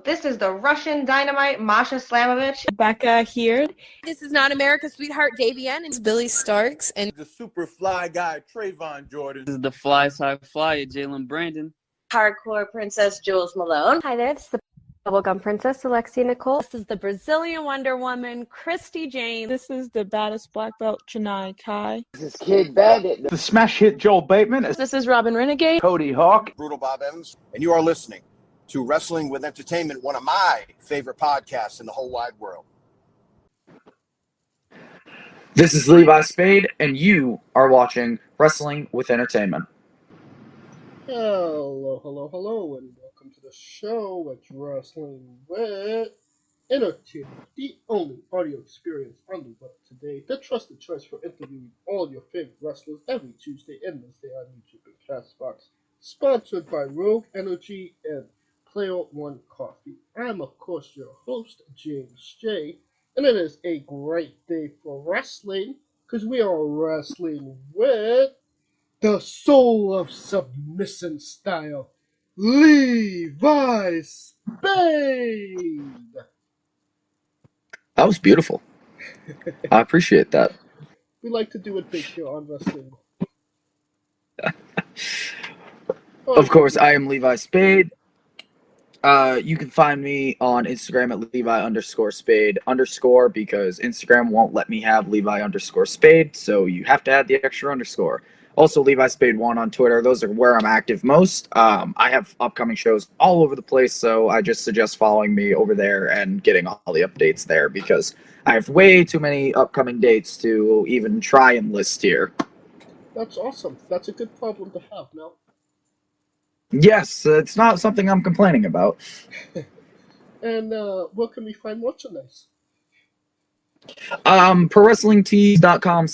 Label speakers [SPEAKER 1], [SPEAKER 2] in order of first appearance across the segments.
[SPEAKER 1] This is the Russian Dynamite, Masha Slamovich.
[SPEAKER 2] Becca here.
[SPEAKER 3] This is not America's Sweetheart, Davian. And
[SPEAKER 4] It's Billy Starks. And
[SPEAKER 5] the super fly guy, Trayvon Jordan.
[SPEAKER 6] This is the fly side flyer, Jalen Brandon.
[SPEAKER 7] Hardcore Princess, Jules Malone.
[SPEAKER 8] Hi there, this is the Bubblegum Princess, Alexia Nicole.
[SPEAKER 2] This is the Brazilian Wonder Woman, Christy Jane.
[SPEAKER 9] This is the baddest black belt, Chennai Kai.
[SPEAKER 10] This is Kid Bandit.
[SPEAKER 11] The smash hit Joel Bateman.
[SPEAKER 12] This is Robin Renegade.
[SPEAKER 11] Cody Hawk.
[SPEAKER 5] Brutal Bob Evans. And you are listening to Wrestling with Entertainment, one of my favorite podcasts in the whole wide world.
[SPEAKER 13] This is Levi Spade, and you are watching Wrestling with Entertainment.
[SPEAKER 14] Hello, and welcome to the show. It's Wrestling with Entertainment, the only audio experience on the web today, the trusted choice for interviewing all your favorite wrestlers every Tuesday and Wednesday on YouTube and Castbox. Sponsored by Rogue Energy and Player One Coffee. I'm, of course, your host, James J., and it is a great day for wrestling because we are wrestling with the Sól Of Submission Style, Levi Spade.
[SPEAKER 13] That was beautiful. I appreciate that.
[SPEAKER 14] We like to do it big here on Wrestling.
[SPEAKER 13] Of course, I am Levi Spade. You can find me on Instagram at Levi_Spade_ because Instagram won't let me have Levi_Spade, so you have to add the extra underscore. Also, Levi Spade 1 on Twitter. Those are where I'm active most. I have upcoming shows all over the place, so I just suggest following me over there and getting all the updates there because I have way too many upcoming dates to even try and list here.
[SPEAKER 14] That's awesome. That's a good problem to have now.
[SPEAKER 13] Yes, it's not something I'm complaining about.
[SPEAKER 14] And where can we find merchandise?
[SPEAKER 13] ProWrestlingTees.com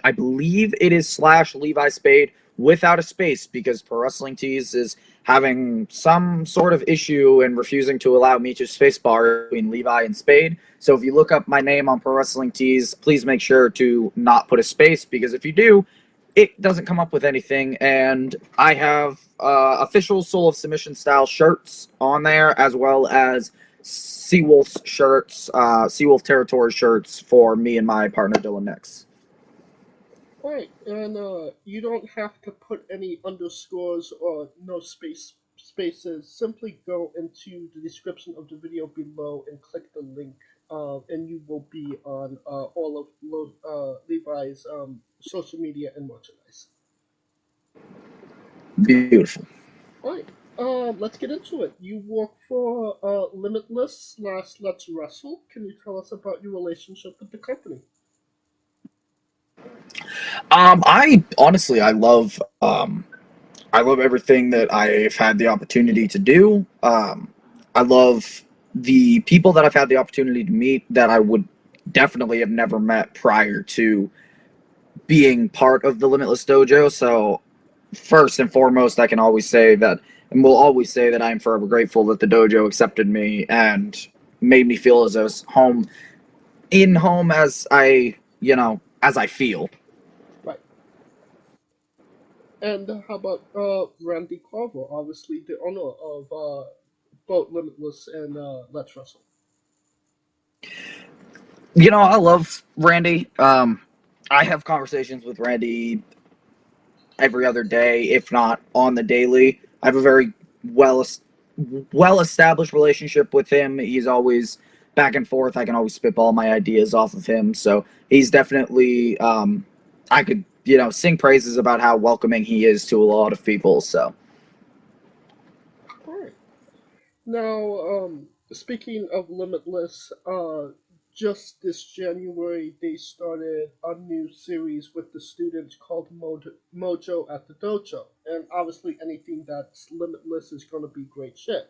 [SPEAKER 13] / I believe it is / Levi Spade without a space because Pro Wrestling Tees is having some sort of issue and refusing to allow me to spacebar between Levi and Spade. So if you look up my name on Pro Wrestling Tees, please make sure to not put a space because if you do, it doesn't come up with anything. And I have official Sól Of Submission Style shirts on there as well as SeaWolfs shirts, SeaWolf Territory shirts for me and my partner Dylan Nix.
[SPEAKER 14] Right, and you don't have to put any underscores or no spaces. Simply go into the description of the video below and click the link, and you will be on all of Levi's social media and merchandise.
[SPEAKER 13] Beautiful.
[SPEAKER 14] All right. Let's get into it. You work for Limitless / Let's Wrestle. Can you tell us about your relationship with the company?
[SPEAKER 13] I honestly, I love everything that I've had the opportunity to do. I love the people that I've had the opportunity to meet that I would definitely have never met prior to being part of the Limitless Dojo. So first and foremost, I can always say that and will always say that I'm forever grateful that the dojo accepted me and made me feel as I was home as I feel.
[SPEAKER 14] Right. And how about Randy Carver, obviously the owner of both Limitless and Let's Wrestle?
[SPEAKER 13] I love Randy. I have conversations with Randy every other day, if not on the daily. I have a very well-established relationship with him. He's always back and forth. I can always spitball my ideas off of him. So he's definitely, I could, sing praises about how welcoming he is to a lot of people. So.
[SPEAKER 14] All right. Now, speaking of Limitless, just this January, they started a new series with the students called Mojo at the Dojo. And obviously anything that's Limitless is going to be great shit.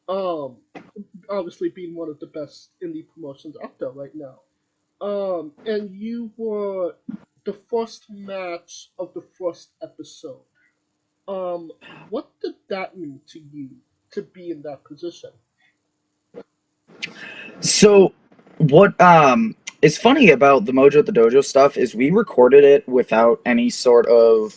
[SPEAKER 14] Obviously being one of the best indie promotions out there right now. And you were the first match of the first episode. What did that mean to you to be in that position?
[SPEAKER 13] So what is funny about the Mojo at the Dojo stuff is we recorded it without any sort of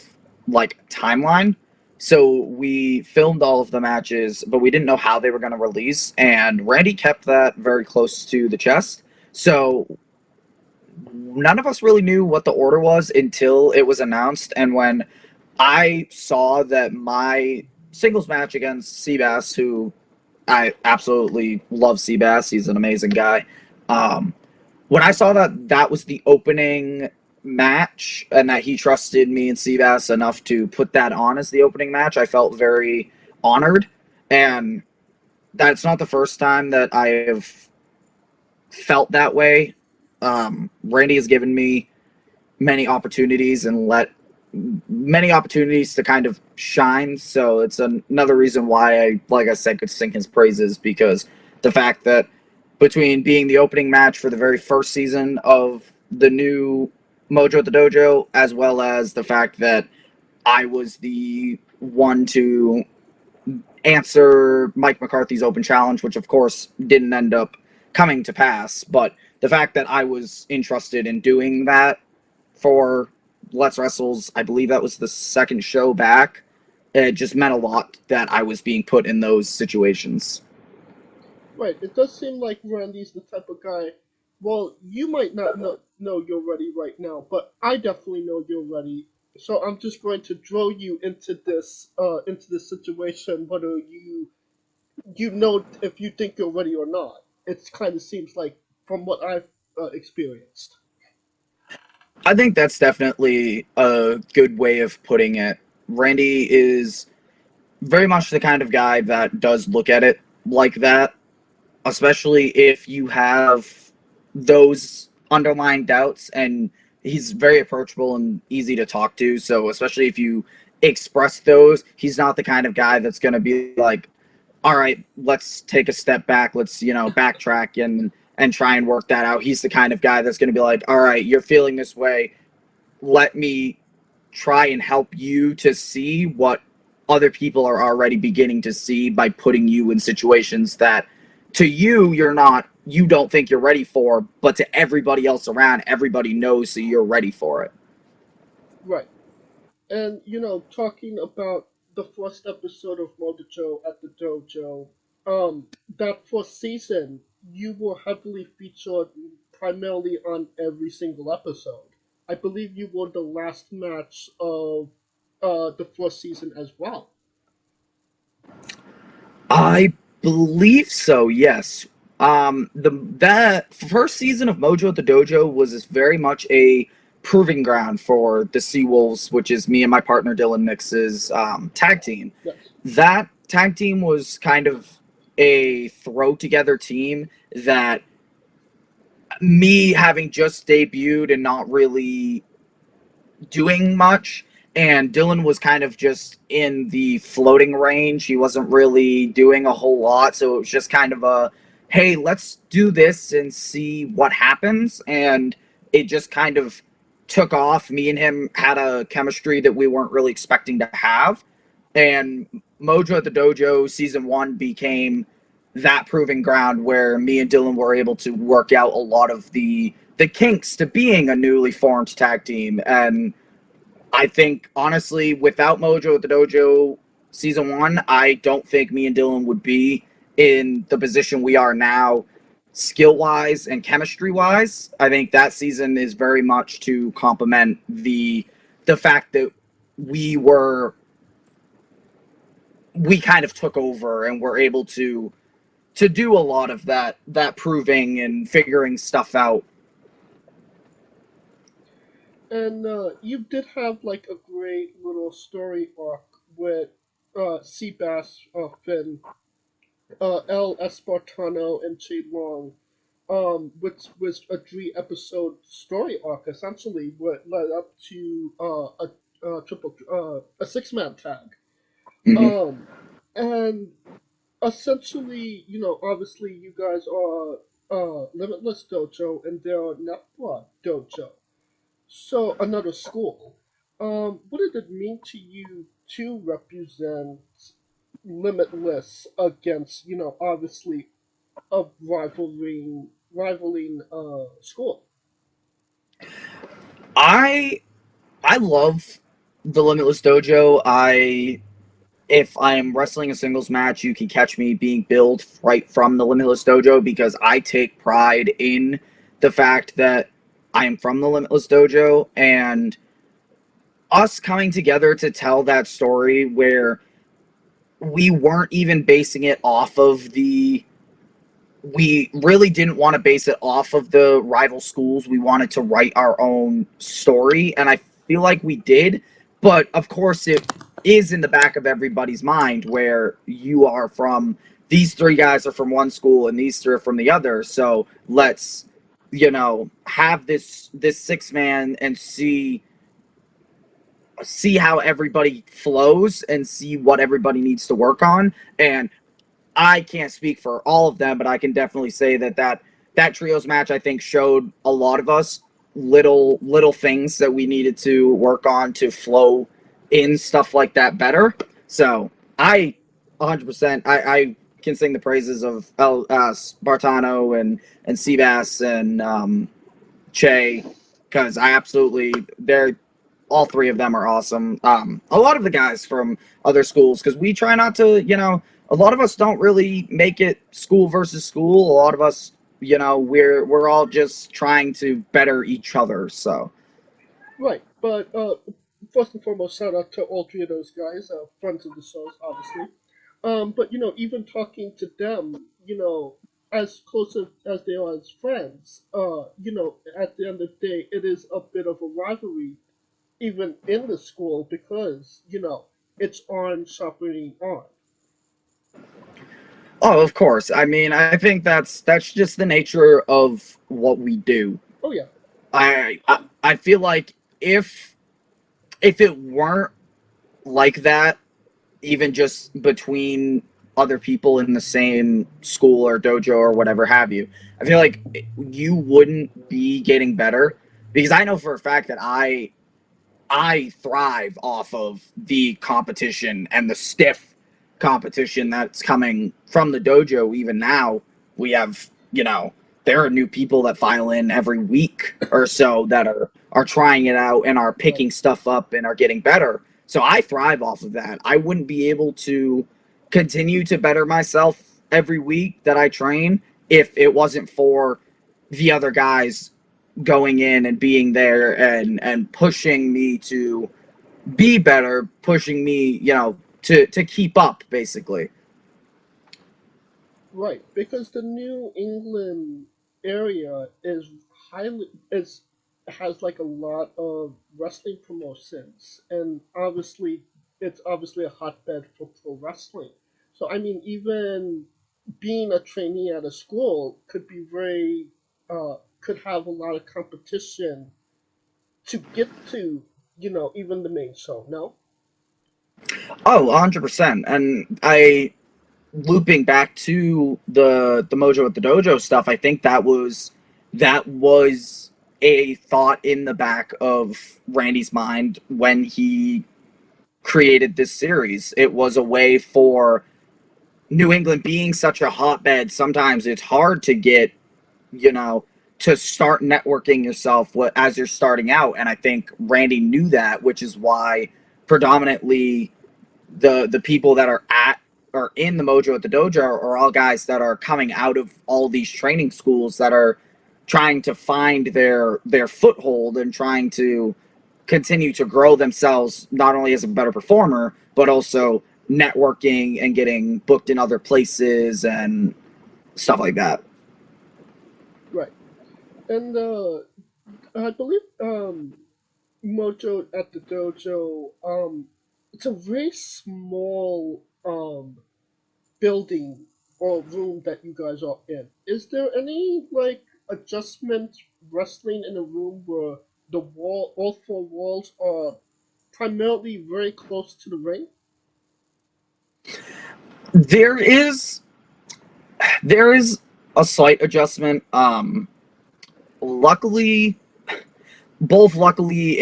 [SPEAKER 13] timeline. So we filmed all of the matches, but we didn't know how they were going to release, and Randy kept that very close to the chest. So none of us really knew what the order was until it was announced, and when I saw that my singles match against Seabass, who I absolutely love Seabass, he's an amazing guy. When I saw that that was the opening match and that he trusted me and Seabass enough to put that on as the opening match, I felt very honored. And that's not the first time that I have felt that way. Randy has given me many opportunities to kind of shine, so it's another reason why I, like I said, could sing his praises, because the fact that between being the opening match for the very first season of the new Mojo at the Dojo, as well as the fact that I was the one to answer Mike McCarthy's open challenge, which of course didn't end up coming to pass, but the fact that I was interested in doing that for Let's Wrestle's, I believe that was the second show back, it just meant a lot that I was being put in those situations.
[SPEAKER 14] Right, it does seem like Randy's the type of guy, well, you might not know you're ready right now, but I definitely know you're ready. So I'm just going to throw you into this situation, whether you know if you think you're ready or not. It kind of seems like, from what I've experienced.
[SPEAKER 13] I think that's definitely a good way of putting it. Randy is very much the kind of guy that does look at it like that, especially if you have those underlying doubts, and he's very approachable and easy to talk to, so especially if you express those, he's not the kind of guy that's going to be like, all right, let's take a step back, let's, backtrack and try and work that out. He's the kind of guy that's going to be like, all right, you're feeling this way, let me try and help you to see what other people are already beginning to see by putting you in situations that to you you don't think you're ready for, but to everybody else around, everybody knows that you're ready for it.
[SPEAKER 14] Right. And, talking about the first episode of Mojo at the Dojo, that first season, you were heavily featured primarily on every single episode. I believe you were the last match of the first season as well.
[SPEAKER 13] I believe so, yes. That first season of Mojo at the Dojo was very much a proving ground for the SeaWolfs, which is me and my partner Dylan Nix's tag team.
[SPEAKER 14] Yes.
[SPEAKER 13] That tag team was kind of a throw-together team that, me having just debuted and not really doing much, and Dylan was kind of just in the floating range. He wasn't really doing a whole lot, so it was just kind of a, hey, let's do this and see what happens, and it just kind of took off. Me and him had a chemistry that we weren't really expecting to have, and Mojo at the Dojo Season 1 became that proving ground where me and Dylan were able to work out a lot of the kinks to being a newly formed tag team. And I think, honestly, without Mojo at the Dojo Season 1, I don't think me and Dylan would be in the position we are now, skill-wise and chemistry-wise. I think that season is very much to complement the fact that we kind of took over and were able to do a lot of that proving and figuring stuff out.
[SPEAKER 14] And you did have like a great little story arc with Seabass, Finn, El Espartano, and Che Long, which was a 3-episode story arc essentially, what led up to a 6-man tag.
[SPEAKER 13] Mm-hmm.
[SPEAKER 14] And essentially, obviously you guys are Limitless Dojo and they're Nepra Dojo. So another school. What did it mean to you to represent Limitless against, obviously a rivaling school?
[SPEAKER 13] I love the Limitless Dojo. I if I'm wrestling a singles match, you can catch me being billed right from the Limitless Dojo, because I take pride in the fact that I am from the Limitless Dojo, and us coming together to tell that story where we weren't even basing it off of we really didn't want to base it off of the rival schools. We wanted to write our own story, and I feel like we did, but of course it is in the back of everybody's mind where you are from, these three guys are from one school and these three are from the other, so let's, have this six-man and see how everybody flows and see what everybody needs to work on. And I can't speak for all of them, but I can definitely say that trios match, I think, showed a lot of us little things that we needed to work on to flow in stuff like that better. So I 100%, I can sing the praises of Spartano and Seabass and Che, because all three of them are awesome. A lot of the guys from other schools, because we try not to, a lot of us don't really make it school versus school. A lot of us, we're all just trying to better each other. So,
[SPEAKER 14] Right, but first and foremost, shout out to all three of those guys, friends of the shows, obviously. But even talking to them, as close as they are as friends, at the end of the day, it is a bit of a rivalry, even in the school, because it's arm sharpening arm.
[SPEAKER 13] oh, of course. I mean, I think that's just the nature of what we do.
[SPEAKER 14] Oh yeah.
[SPEAKER 13] I feel like if it weren't like that, even just between other people in the same school or dojo or whatever have you, I feel like you wouldn't be getting better, because I know for a fact that I thrive off of the competition and the stiff competition that's coming from the dojo. Even now, we have, there are new people that file in every week or so that are trying it out and are picking stuff up and are getting better. So I thrive off of that. I wouldn't be able to continue to better myself every week that I train if it wasn't for the other guys going in and being there and pushing me to be better, pushing me, to keep up, basically.
[SPEAKER 14] Right, because the New England area has like a lot of wrestling promotions, and obviously it's obviously a hotbed for pro wrestling. So I mean, even being a trainee at a school could be could have a lot of competition to get to, even the main show. No.
[SPEAKER 13] Oh, 100%. And looping back to the Mojo at the Dojo stuff, I think that was a thought in the back of Randy's mind when he created this series. It was a way for New England, being such a hotbed, sometimes it's hard to get, to start networking yourself as you're starting out. And I think Randy knew that, which is why predominantly the people that are in the Mojo at the Dojo are all guys that are coming out of all these training schools that are trying to find their foothold and trying to continue to grow themselves, not only as a better performer, but also networking and getting booked in other places and stuff like that.
[SPEAKER 14] Right. And I believe Mojo at the Dojo, it's a very small building or room that you guys are in. Is there any adjustment wrestling in a room where all four walls are primarily very close to the ring?
[SPEAKER 13] There is a slight adjustment. Luckily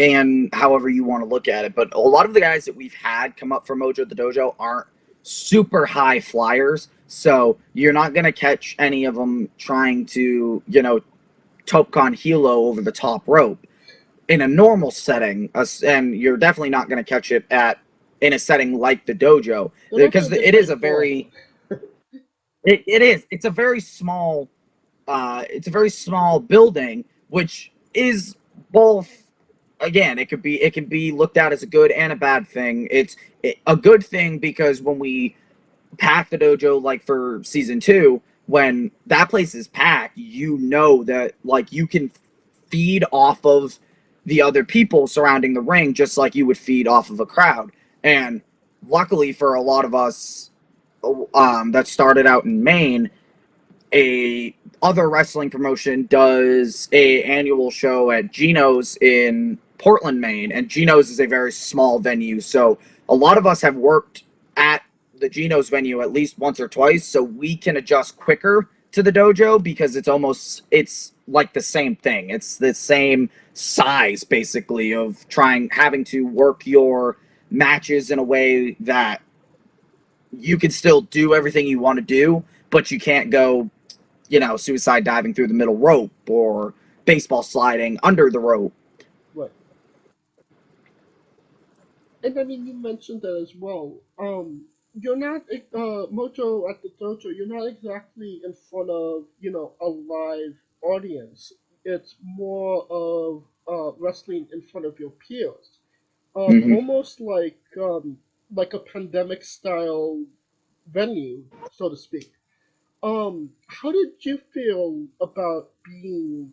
[SPEAKER 13] and however you want to look at it, but a lot of the guys that we've had come up from Mojo at the Dojo aren't super high flyers, so you're not going to catch any of them trying to, Topcon Hilo over the top rope in a normal setting, and you're definitely not going to catch it at in a setting like the dojo,
[SPEAKER 14] They're not
[SPEAKER 13] because
[SPEAKER 14] gonna
[SPEAKER 13] it
[SPEAKER 14] get
[SPEAKER 13] is a
[SPEAKER 14] paid for
[SPEAKER 13] very it's a very small building, which is both, again, it can be looked at as a good and a bad thing. It's a good thing because when we pack the dojo, like for season 2, when that place is packed, you know that like you can feed off of the other people surrounding the ring just like you would feed off of a crowd. And luckily for a lot of us that started out in Maine, a other wrestling promotion does a annual show at Gino's in Portland, Maine, and Gino's is a very small venue, so a lot of us have worked at the Gino's venue at least once or twice, so we can adjust quicker to the dojo because it's like the same thing. It's the same size basically of having to work your matches in a way that you can still do everything you want to do, but you can't go, suicide diving through the middle rope or baseball sliding under the rope.
[SPEAKER 14] Right. And I mean, you mentioned that as well. You're not Mojo at the dojo. You're not exactly in front of a live audience. It's more of wrestling in front of your peers. Almost like a pandemic style venue, so to speak. How did you feel about being,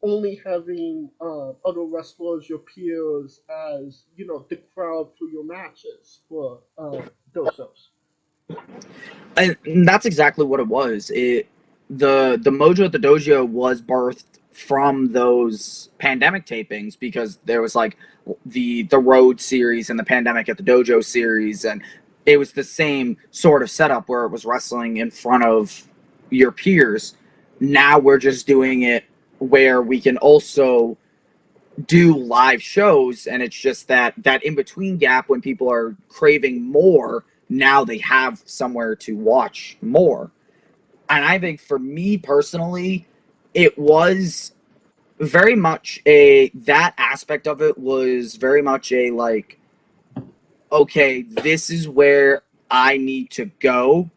[SPEAKER 14] only having other wrestlers, your peers, as the crowd for your matches for dojos?
[SPEAKER 13] And that's exactly what it was. The Mojo at the Dojo was birthed from those pandemic tapings because there was like the Road series and the Pandemic at the Dojo series, and it was the same sort of setup where it was wrestling in front of your peers. Now we're just doing it where we can also do live shows, and it's just that in between gap when people are craving more, now they have somewhere to watch more. And I think for me personally, it was very much that aspect of it was very much a like, okay, this is where I need to go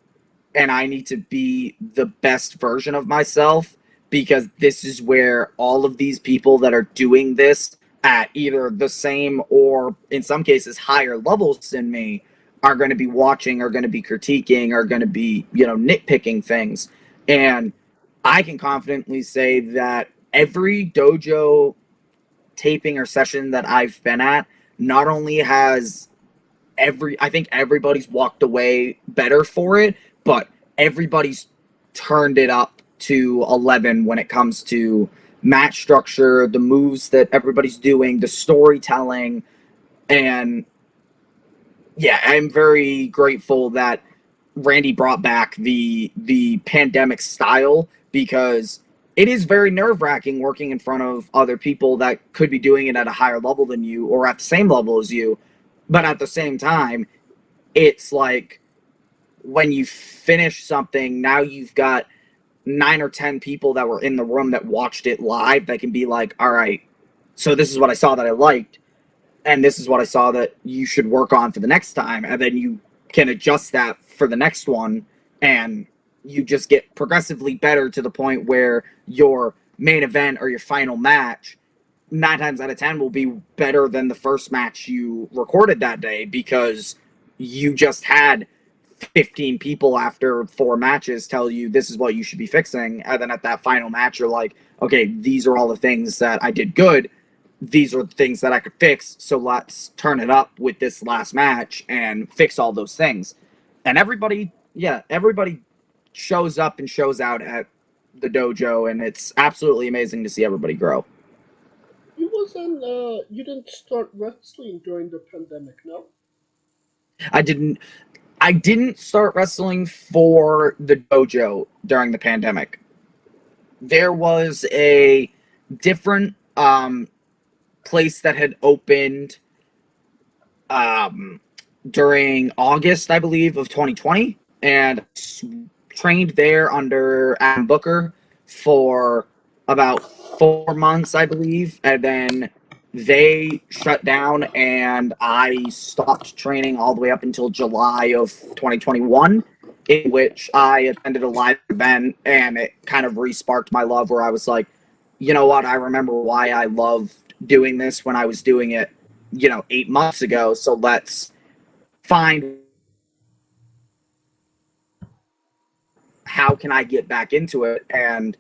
[SPEAKER 13] and I need to be the best version of myself, because this is where all of these people that are doing this at either the same or in some cases higher levels than me are going to be watching, are going to be critiquing, are going to be, nitpicking things. And I can confidently say that every dojo taping or session that I've been at, not only has I think everybody's walked away better for it, but everybody's turned it up to 11 when it comes to match structure, the moves that everybody's doing, the storytelling. And yeah, I'm very grateful that Randy brought back the pandemic style, because it is very nerve-wracking working in front of other people that could be doing it at a higher level than you or at the same level as you. But at the same time, it's like when you finish something, now you've got 9 or 10 people that were in the room that watched it live that can be like, all right, so this is what I saw that I liked, and this is what I saw that you should work on for the next time. And then you can adjust that for the next one, and you just get progressively better to the point where your main event or your final match 9 times out of 10 will be better than the first match you recorded that day, because you just had 15 people after 4 matches tell you this is what you should be fixing. And then at that final match, you're like, okay, these are all the things that I did good. These are the things that I could fix. So let's turn it up with this last match and fix all those things. And everybody shows up and shows out at the dojo, and it's absolutely amazing to see everybody grow.
[SPEAKER 14] You didn't start wrestling during the pandemic, no?
[SPEAKER 13] I didn't start wrestling for the dojo during the pandemic. There was a different place that had opened during August, I believe, of 2020, and trained there under Adam Booker for about 4 months, I believe, and then they shut down, and I stopped training all the way up until July of 2021, in which I attended a live event, and it kind of re-sparked my love, where I was like, you know what, I remember why I loved doing this when I was doing it, 8 months ago, so let's find how can I get back into it. And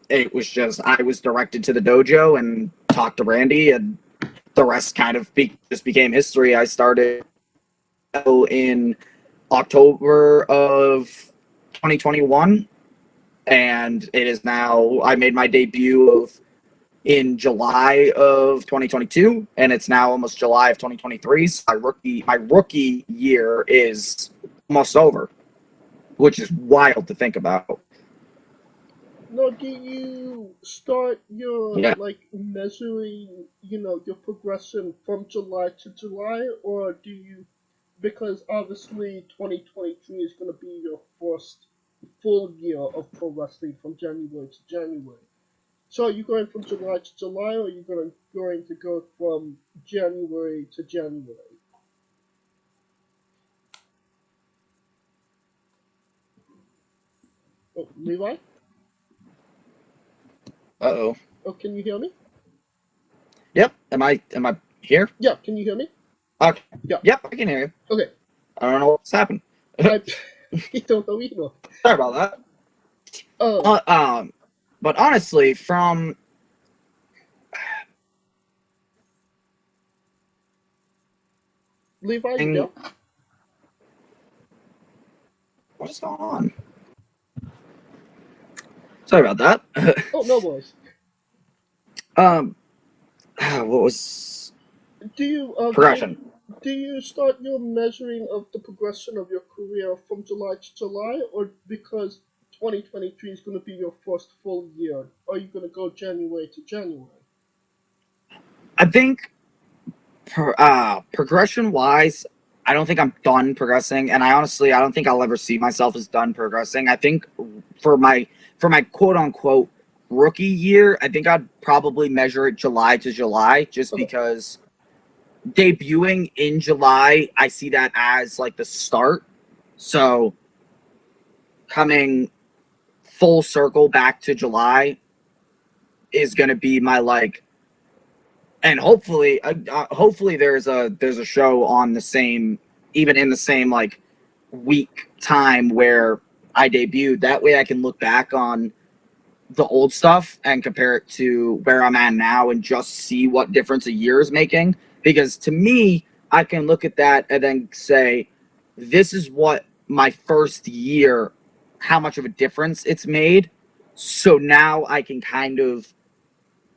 [SPEAKER 13] it was just, I was directed to the dojo and talked to Randy, and the rest kind of just became history. I started in October of 2021, and it is now, I made my debut in July of 2022, and it's now almost July of 2023. So my rookie year is almost over, which is wild to think about.
[SPEAKER 14] Now, do you start your measuring, your progression from July to July, or do you, because obviously 2023 is going to be your first full year of pro wrestling from January to January. So are you going from July to July, or are you going to go from January to January? Oh, Levi?
[SPEAKER 13] Uh-oh.
[SPEAKER 14] Oh, can you hear me?
[SPEAKER 13] Yep. Am I here?
[SPEAKER 14] Yeah, can you hear me?
[SPEAKER 13] Okay.
[SPEAKER 14] Yeah.
[SPEAKER 13] Yep, I can hear you.
[SPEAKER 14] Okay.
[SPEAKER 13] I don't know what's happened.
[SPEAKER 14] I don't know either.
[SPEAKER 13] Sorry about that. But honestly, from
[SPEAKER 14] Levi, you know?
[SPEAKER 13] What is going on? Sorry about that.
[SPEAKER 14] Oh, no worries.
[SPEAKER 13] What was
[SPEAKER 14] Do you
[SPEAKER 13] progression?
[SPEAKER 14] Do you start your measuring of the progression of your career from July to July, or because 2023 is going to be your first full year, are you going to go January to January?
[SPEAKER 13] I think progression-wise, I don't think I'm done progressing, and I don't think I'll ever see myself as done progressing. I think for my quote-unquote rookie year, I think I'd probably measure it July to July, just because debuting in July, I see that as like the start. So coming full circle back to July is going to be my and hopefully there's a show on the same, even in the same week time where I debuted. That way I can look back on the old stuff and compare it to where I'm at now and just see what difference a year is making. Because to me, I can look at that and then say, this is what my first year, how much of a difference it's made. So now I can kind of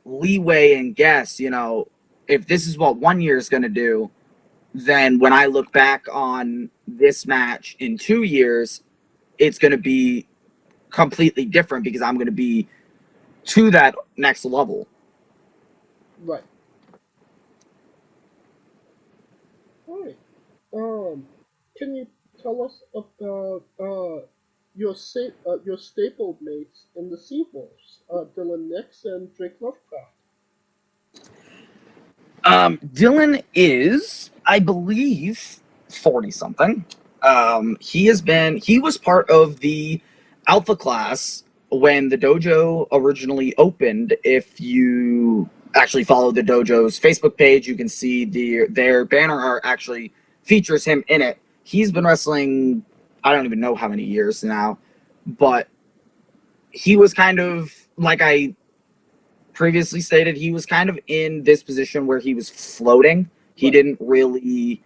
[SPEAKER 13] leeway and guess, if this is what 1 year is going to do, then when I look back on this match in 2 years, it's going to be completely different because I'm going to be to that next level.
[SPEAKER 14] Right. Alright. Can you tell us about your staple mates in the SeaWolfs, Dylan Nix and Drake Lovecraft?
[SPEAKER 13] Dylan is, I believe, 40-something. He was part of the Alpha class when the dojo originally opened. If you actually follow the dojo's Facebook page, you can see their banner art actually features him in it. He's been wrestling, I don't even know how many years now, but he was kind of, like I previously stated, he was kind of in this position where he was floating. He didn't really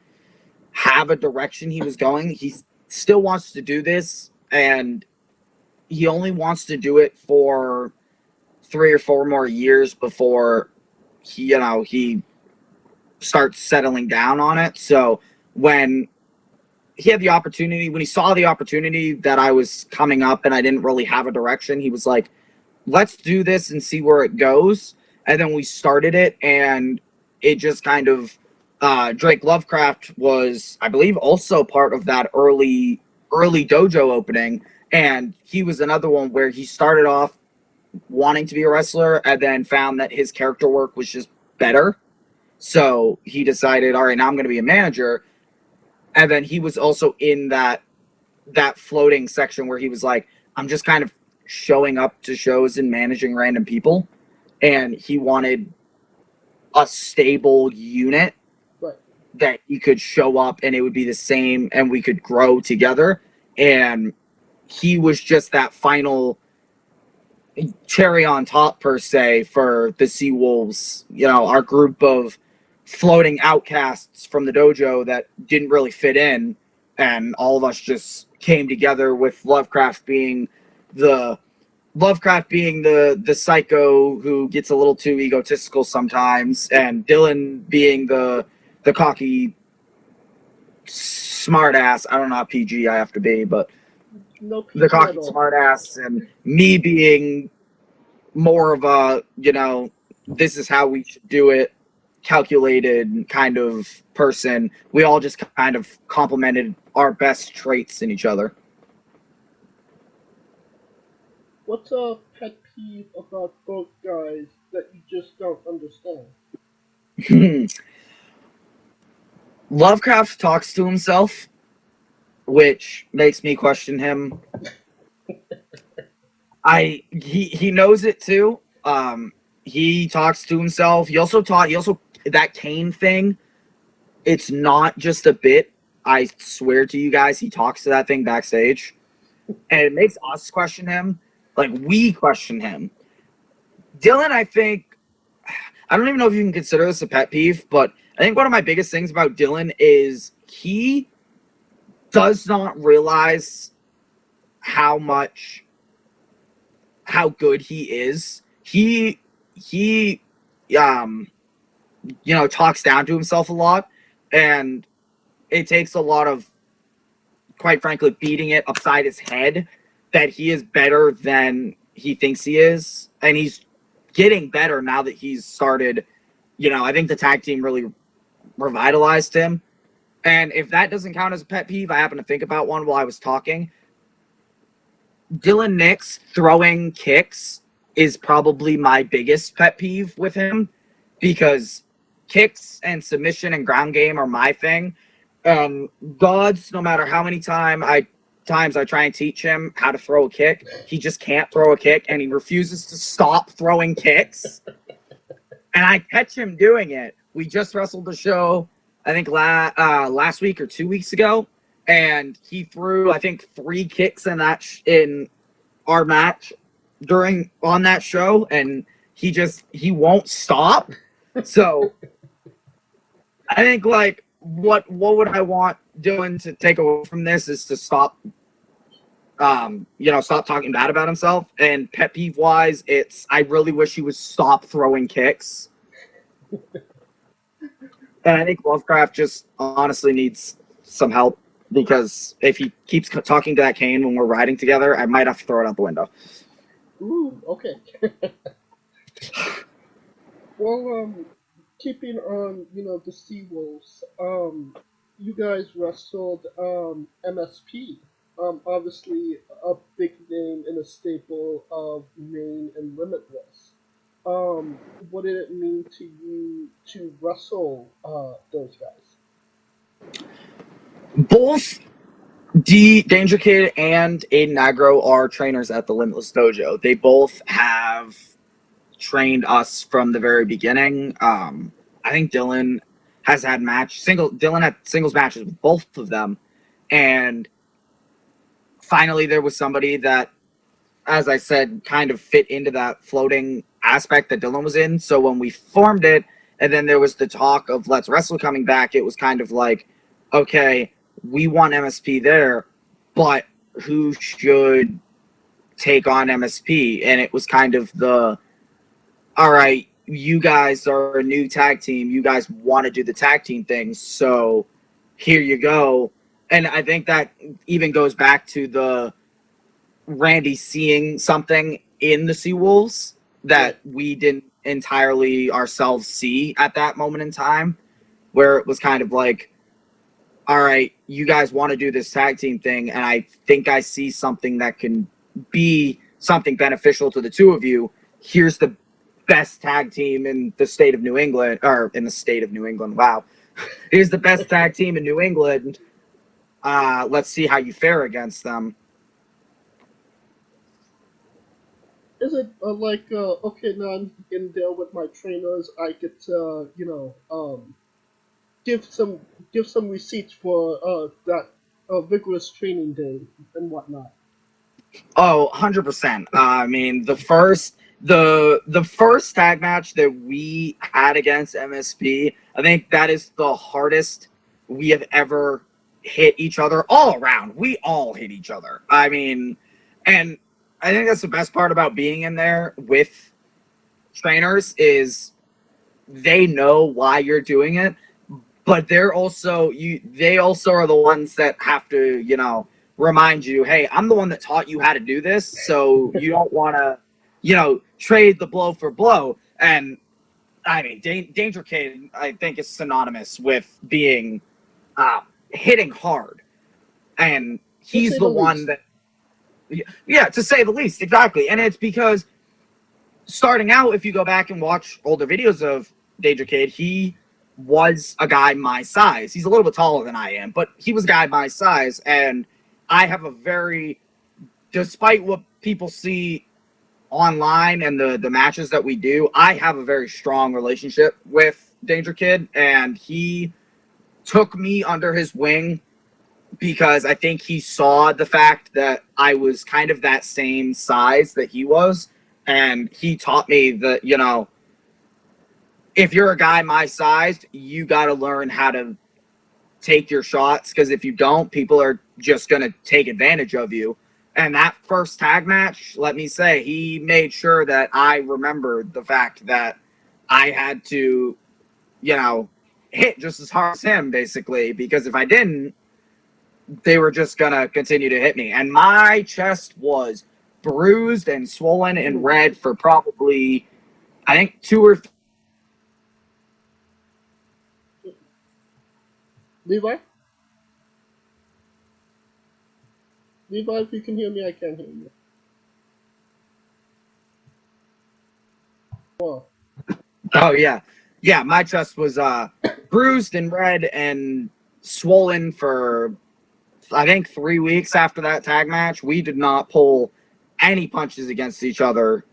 [SPEAKER 13] have a direction he was going. He still wants to do this, and he only wants to do it for 3 or 4 more years before he starts settling down on it. So when he had the opportunity, when he saw the opportunity that I was coming up and I didn't really have a direction, he was like, let's do this and see where it goes. And then we started it, and it just kind of, Drake Lovecraft was, I believe, also part of that early dojo opening. And he was another one where he started off wanting to be a wrestler and then found that his character work was just better. So he decided, all right, now I'm going to be a manager. And then he was also in that floating section where he was like, I'm just kind of showing up to shows and managing random people. And he wanted a stable unit that he could show up and it would be the same and we could grow together. And he was just that final cherry on top, per se, for the SeaWolfs, you know, our group of floating outcasts from the dojo that didn't really fit in. And all of us just came together, with Lovecraft being the psycho who gets a little too egotistical sometimes, and Dylan being the cocky smart ass. I don't know how PG I have to be, but the cocky smart ass, and me being more of a, you know, this is how we should do it, calculated kind of person. We all just kind of complemented our best traits in each other.
[SPEAKER 14] What's a pet peeve about both guys that you just don't understand?
[SPEAKER 13] Lovecraft talks to himself, which makes me question him. He knows it too. He talks to himself. He also that cane thing. It's not just a bit. I swear to you guys, he talks to that thing backstage, and it makes us question him. Like, we question him. Dylan, I think, I don't even know if you can consider this a pet peeve, but I think one of my biggest things about Dylan is he does not realize how good he is. He talks down to himself a lot, and it takes a lot of, quite frankly, beating it upside his head that he is better than he thinks he is. And he's getting better now that he's started, I think the tag team really revitalized him. And if that doesn't count as a pet peeve, I happen to think about one while I was talking. Dylan Nix throwing kicks is probably my biggest pet peeve with him, because kicks and submission and ground game are my thing. Gods, no matter how many times I try and teach him how to throw a kick, he just can't throw a kick, and he refuses to stop throwing kicks. And I catch him doing it. We just wrestled the show, I think last week or 2 weeks ago, and he threw, I think, 3 kicks in our match on that show, and he won't stop. So I think, like, what would I want Dylan to take away from this is to stop talking bad about himself. And pet peeve wise, I really wish he would stop throwing kicks. And I think Lovecraft just honestly needs some help, because if he keeps talking to that cane when we're riding together, I might have to throw it out the window.
[SPEAKER 14] Ooh, okay. Well, keeping on, the SeaWolfs, you guys wrestled MSP. Obviously a big name and a staple of Maine and Limitless. What did it mean to you to wrestle those guys?
[SPEAKER 13] Both DangerKid and Aiden Agro are trainers at the Limitless Dojo. They both have trained us from the very beginning. I think Dylan has had Dylan had singles matches with both of them, and finally there was somebody that, as I said, kind of fit into that floating aspect that Dylan was in. So when we formed it, and then there was the talk of Let's Wrestle coming back, it was kind of like, okay, we want MSP there, but who should take on MSP? And it was kind of all right, you guys are a new tag team. You guys want to do the tag team thing, so here you go. And I think that even goes back to the Randy seeing something in the SeaWolves that we didn't entirely ourselves see at that moment in time, where it was kind of like, all right, you guys want to do this tag team thing, and I think I see something that can be something beneficial to the two of you. Here's the best tag team in the state of New England, or in the state of New England. Wow. Here's the best tag team in New England. Let's see how you fare against them.
[SPEAKER 14] Is it like okay, now I'm in there with my trainers, I get to give some receipts for that vigorous training day and whatnot.
[SPEAKER 13] Oh, 100%. I mean, the first tag match that we had against MSP, I think that is the hardest we have ever hit each other all around. We all hit each other. I mean, and I think that's the best part about being in there with trainers is they know why you're doing it, but they also are the ones that have to, remind you, hey, I'm the one that taught you how to do this, so you don't want to, trade the blow for blow. And I mean, DangerKid, I think, is synonymous with being hitting hard, and he's the one that, yeah, to say the least, exactly. And it's because starting out, if you go back and watch older videos of DangerKid, he was a guy my size. He's a little bit taller than I am, but he was a guy my size, and I have a very, despite what people see online and the matches that we do, I have a very strong relationship with DangerKid, and he took me under his wing because I think he saw the fact that I was kind of that same size that he was, and he taught me that, if you're a guy my size, you got to learn how to take your shots, because if you don't, people are just going to take advantage of you. And that first tag match, let me say, he made sure that I remembered the fact that I had to, hit just as hard as him, basically, because if I didn't, they were just going to continue to hit me. And my chest was bruised and swollen and red for probably, I think, 2 or 3.
[SPEAKER 14] Levi? Levi, if you can hear me, I can't hear you.
[SPEAKER 13] Oh, yeah. Yeah, my chest was bruised and red and swollen for, I think, 3 weeks after that tag match. We did not pull any punches against each other,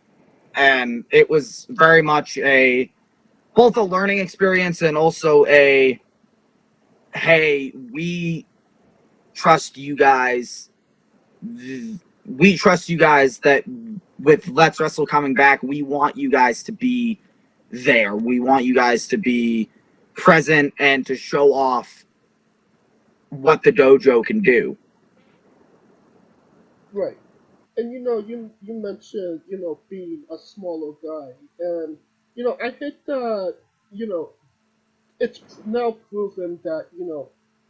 [SPEAKER 13] and it was very much both a learning experience and also hey, we trust you guys. We trust you guys that with Let's Wrestle coming back, we want you guys to be there. We want you guys to be present and to show off what the dojo can do.
[SPEAKER 14] Right. And you mentioned, being a smaller guy. And, I think that, it's now proven that,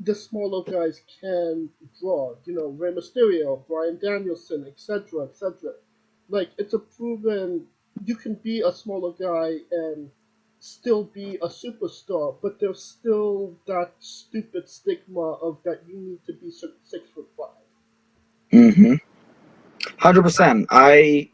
[SPEAKER 14] the smaller guys can draw. Rey Mysterio, Bryan Danielson, etc., etc. Like, it's a proven you can be a smaller guy and still be a superstar, but there's still that stupid stigma of that you need to be 6'5".
[SPEAKER 13] Mm-hmm. 100%.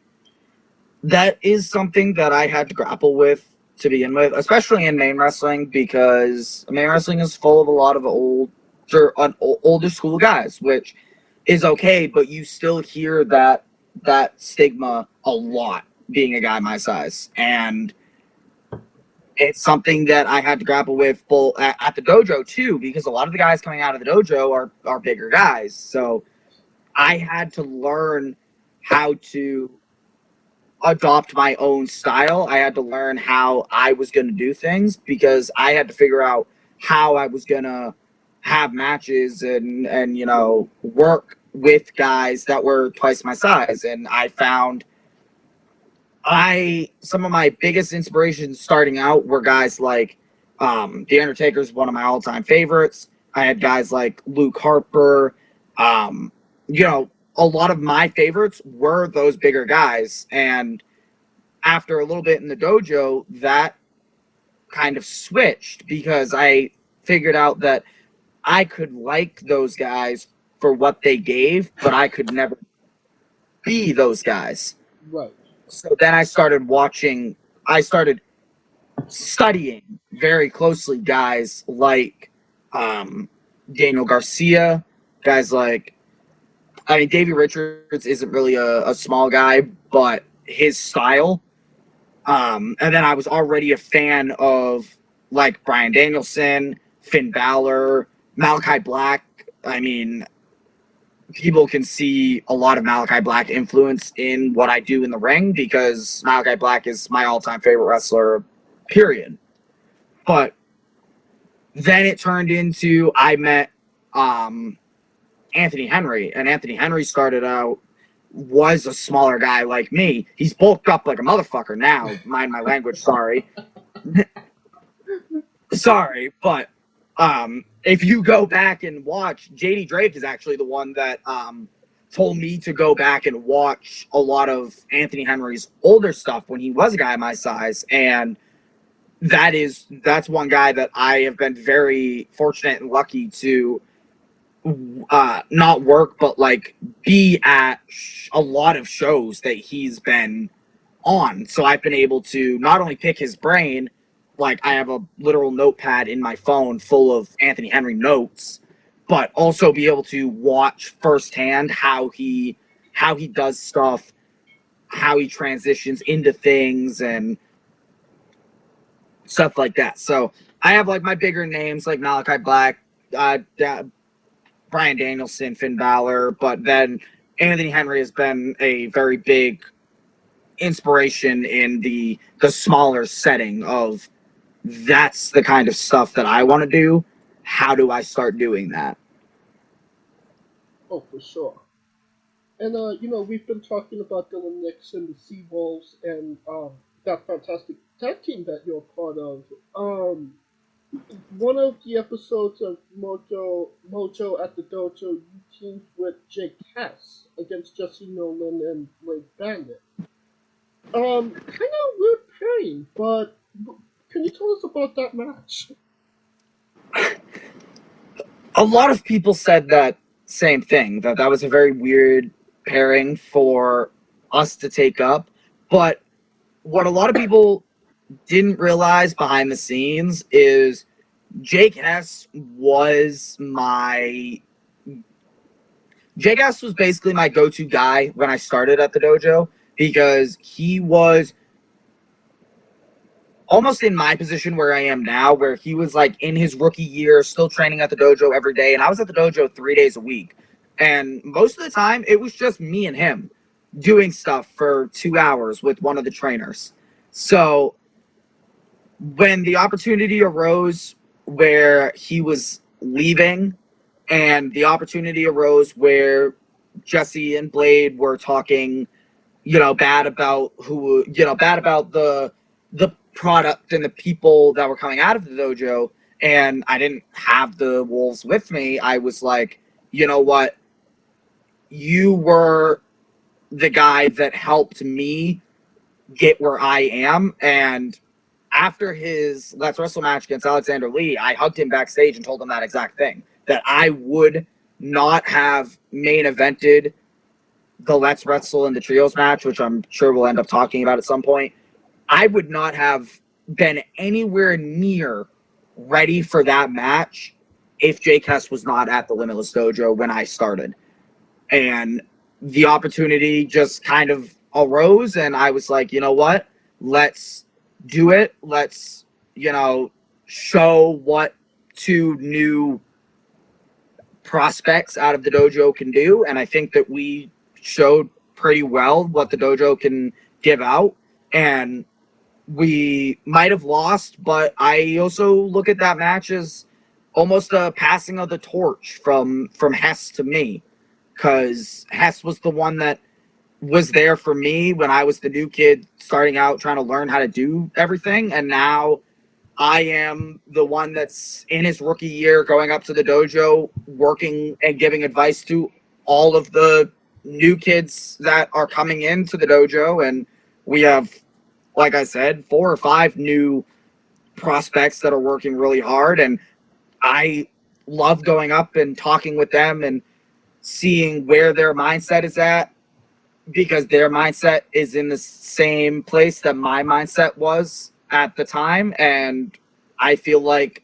[SPEAKER 13] That is something that I had to grapple with to begin with, especially in main wrestling, because main wrestling is full of a lot of older school guys, which is okay, but you still hear that stigma a lot being a guy my size. And it's something that I had to grapple with both at the dojo too, because a lot of the guys coming out of the dojo are bigger guys. So I had to learn how to adopt my own style. I had to learn how I was going to do things, because I had to figure out how I was going to have matches and work with guys that were twice my size. And I found some of my biggest inspirations starting out were guys like The Undertaker's one of my all-time favorites. I had guys like Luke Harper. A lot of my favorites were those bigger guys. And after a little bit in the dojo, that kind of switched, because I figured out that I could like those guys for what they gave, but I could never be those guys.
[SPEAKER 14] Right.
[SPEAKER 13] So then I started watching I started studying very closely guys like Daniel Garcia, guys like, I mean, Davey Richards isn't really a small guy, but his style. And then I was already a fan of like Bryan Danielson, Finn Balor, Malachi Black. I mean, people can see a lot of Malachi Black influence in what I do in the ring because Malachi Black is my all-time favorite wrestler, period. But then it turned into I met Anthony Henry, and Anthony Henry started out, was a smaller guy like me. He's bulked up like a motherfucker now. Mind my language, sorry. Sorry, but if you go back and watch, JD Drake is actually the one that told me to go back and watch a lot of Anthony Henry's older stuff when he was a guy my size, and that's one guy that I have been very fortunate and lucky to not work, but like be at a lot of shows that he's been on. So I've been able to not only pick his brain, like I have a literal notepad in my phone full of Anthony Henry notes, but also be able to watch firsthand how he does stuff, how he transitions into things and stuff like that. So I have like my bigger names like Malachi Black, Bryan Danielson, Finn Balor, but then Anthony Henry has been a very big inspiration in the smaller setting of that's the kind of stuff that I want to do. How do I start doing that?
[SPEAKER 14] Oh, for sure. And we've been talking about Dylan Nixon, the SeaWolfs, and that fantastic tag team that you're part of. One of the episodes of Mojo at the Dojo, you teamed with Jake Hess against Jesse Nolan and Blade Bandit. Kind of weird pairing, but can you tell us about that match?
[SPEAKER 13] A lot of people said that same thing, that was a very weird pairing for us to take up. But what a lot of people didn't realize behind the scenes is Jake Hess was basically my go-to guy when I started at the dojo, because he was almost in my position where I am now, where he was like in his rookie year, still training at the dojo every day. And I was at the dojo 3 days a week. And most of the time it was just me and him doing stuff for 2 hours with one of the trainers. So when the opportunity arose where he was leaving and the opportunity arose where Jesse and Blade were talking, bad about the product and the people that were coming out of the dojo, and I didn't have the Wolves with me, I was like, you know what? You were the guy that helped me get where I am, and after his Let's Wrestle match against Alexander Lee, I hugged him backstage and told him that exact thing, that I would not have main evented the Let's Wrestle in the Trios match, which I'm sure we'll end up talking about at some point. I would not have been anywhere near ready for that match if Jake Hess was not at the Limitless Dojo when I started. And the opportunity just kind of arose, and I was like, you know what? Let's do it. Let's, show what two new prospects out of the dojo can do. And I think that we showed pretty well what the dojo can give out. And we might have lost, but I also look at that match as almost a passing of the torch from Hess to me, because Hess was the one that was there for me when I was the new kid starting out trying to learn how to do everything, and now I am the one that's in his rookie year going up to the dojo, working and giving advice to all of the new kids that are coming into the dojo. And we have, like I said, 4 or 5 new prospects that are working really hard, and I love going up and talking with them and seeing where their mindset is at, because their mindset is in the same place that my mindset was at the time, and I feel like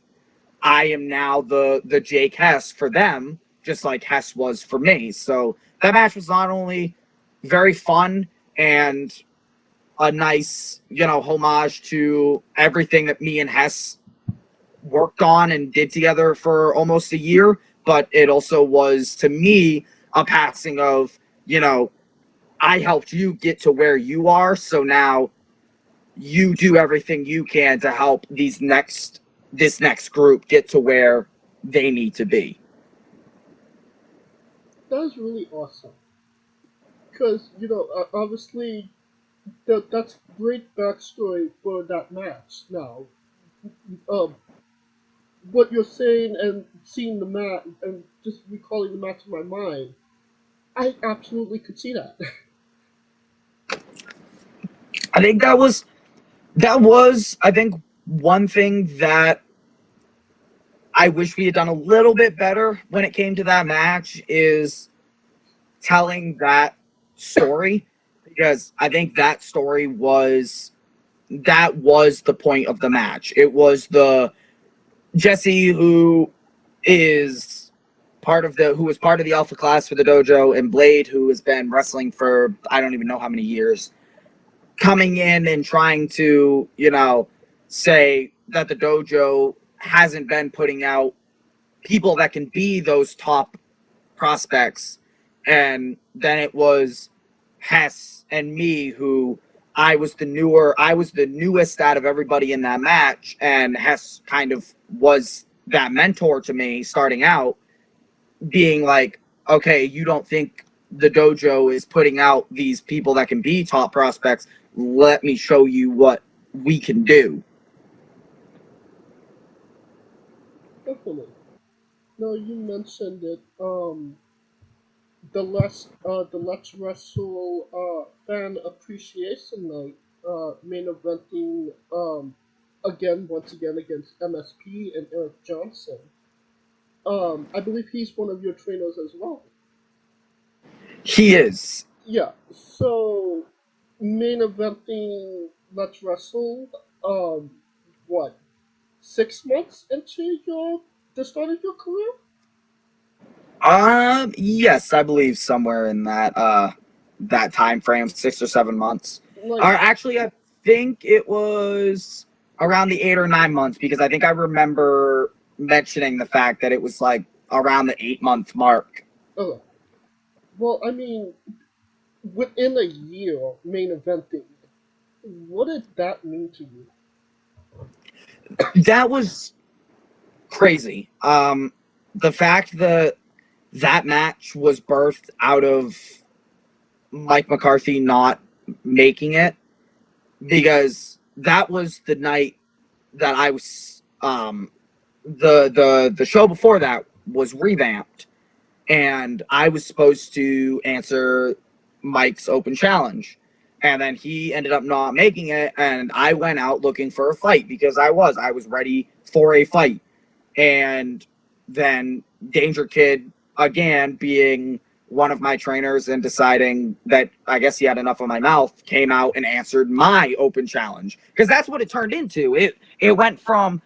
[SPEAKER 13] I am now the Jake Hess for them, just like Hess was for me. So that match was not only very fun and a nice, homage to everything that me and Hess worked on and did together for almost a year, but it also was, to me, a passing of, I helped you get to where you are, so now you do everything you can to help this next group get to where they need to be.
[SPEAKER 14] That was really awesome. Because, obviously, that's great backstory for that match. Now, what you're saying and seeing the match and just recalling the match in my mind, I absolutely could see that.
[SPEAKER 13] I think that was I think one thing that I wish we had done a little bit better when it came to that match is telling that story, because I think that story was the point of the match. It was the Jesse who was part of the alpha class for the dojo, and Blade, who has been wrestling for I don't even know how many years, coming in and trying to, say that the dojo hasn't been putting out people that can be those top prospects. And then it was Hess and me, who I was the newest out of everybody in that match, and Hess kind of was that mentor to me starting out, being like, okay, you don't think the dojo is putting out these people that can be top prospects, let me show you what we can do.
[SPEAKER 14] Definitely. No, you mentioned it. The Let's Wrestle fan appreciation night, main eventing once again against MSP and Eric Johnson. I believe he's one of your trainers as well.
[SPEAKER 13] He is.
[SPEAKER 14] Yeah. So main eventing Let's Wrestle. What? 6 months into the start of your career?
[SPEAKER 13] Yes, I believe somewhere in that time frame, 6 or 7 months. Or actually, I think it was around the 8 or 9 months, because I think I remember mentioning the fact that it was like around the 8-month mark.
[SPEAKER 14] Okay. Well, I mean, within a year main eventing, what did that mean to you?
[SPEAKER 13] That was crazy. The fact that match was birthed out of Mike McCarthy not making it, because that was the night that I was the show before that was revamped, and I was supposed to answer Mike's open challenge, and then he ended up not making it, and I went out looking for a fight because I was ready for a fight. And then DangerKid, again being one of my trainers and deciding that I guess he had enough of my mouth, came out and answered my open challenge, because that's what it turned into. It went from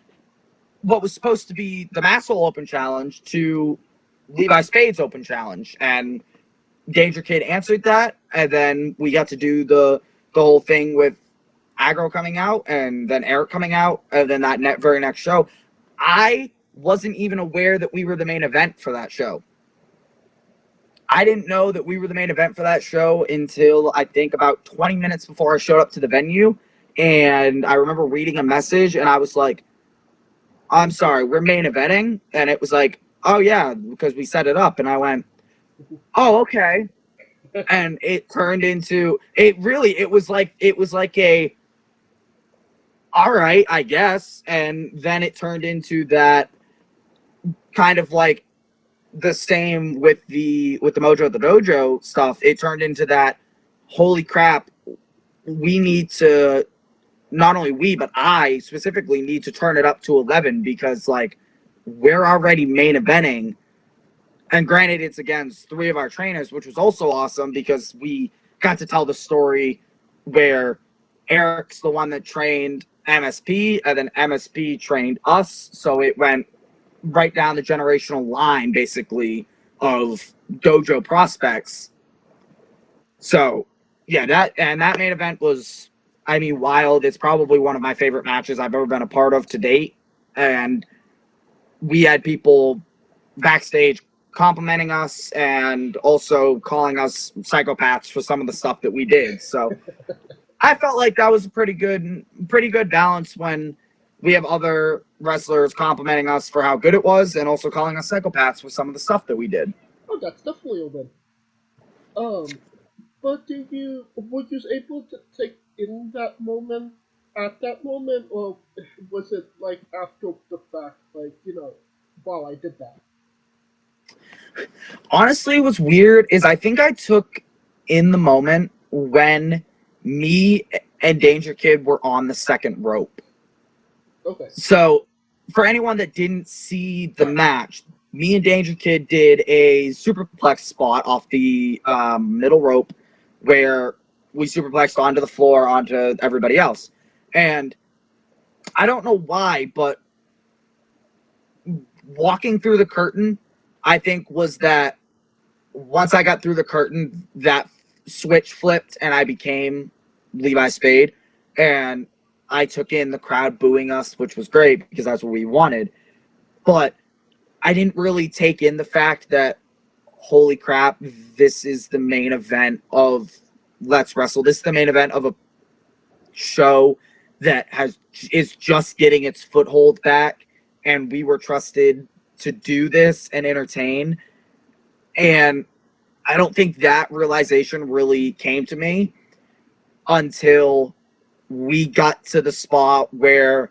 [SPEAKER 13] what was supposed to be the Masshole open challenge to Levi Spade's open challenge, and DangerKid answered that, and then we got to do the whole thing with Aggro coming out, and then Eric coming out, and then that very next show. I wasn't even aware that we were the main event for that show. I didn't know that we were the main event for that show until I think about 20 minutes before I showed up to the venue, and I remember reading a message, and I was like, I'm sorry, we're main eventing? And it was like, oh yeah, because we set it up. And I went, oh, okay. And it turned into, it was like a, all right, I guess. And then it turned into that kind of like the same with the Mojo the Dojo stuff. It turned into that, holy crap, we need to, not only we, but I specifically need to turn it up to 11, because like we're already main eventing. And granted, it's against 3 of our trainers, which was also awesome, because we got to tell the story where Eric's the one that trained MSP, and then MSP trained us, so it went right down the generational line, basically, of dojo prospects. So, yeah, that main event was, I mean, wild. It's probably one of my favorite matches I've ever been a part of to date, and we had people backstage complimenting us and also calling us psychopaths for some of the stuff that we did. So I felt like that was a pretty good balance when we have other wrestlers complimenting us for how good it was and also calling us psychopaths for some of the stuff that we did.
[SPEAKER 14] Oh, that's definitely a win. But were you able to take in that moment at that moment, or was it like after the fact, like, wow, I did that?
[SPEAKER 13] Honestly, what's weird is I think I took in the moment when me and DangerKid were on the second rope.
[SPEAKER 14] Okay.
[SPEAKER 13] So, for anyone that didn't see the match, me and DangerKid did a superplex spot off the middle rope where we superplexed onto the floor, onto everybody else. And I don't know why, but walking through the curtain, I think, was that once I got through the curtain, that switch flipped and I became Levi Spade. And I took in the crowd booing us, which was great because that's what we wanted. But I didn't really take in the fact that, holy crap, this is the main event of Let's Wrestle. This is the main event of a show that is just getting its foothold back, and we were trusted to do this and entertain. And I don't think that realization really came to me until we got to the spot where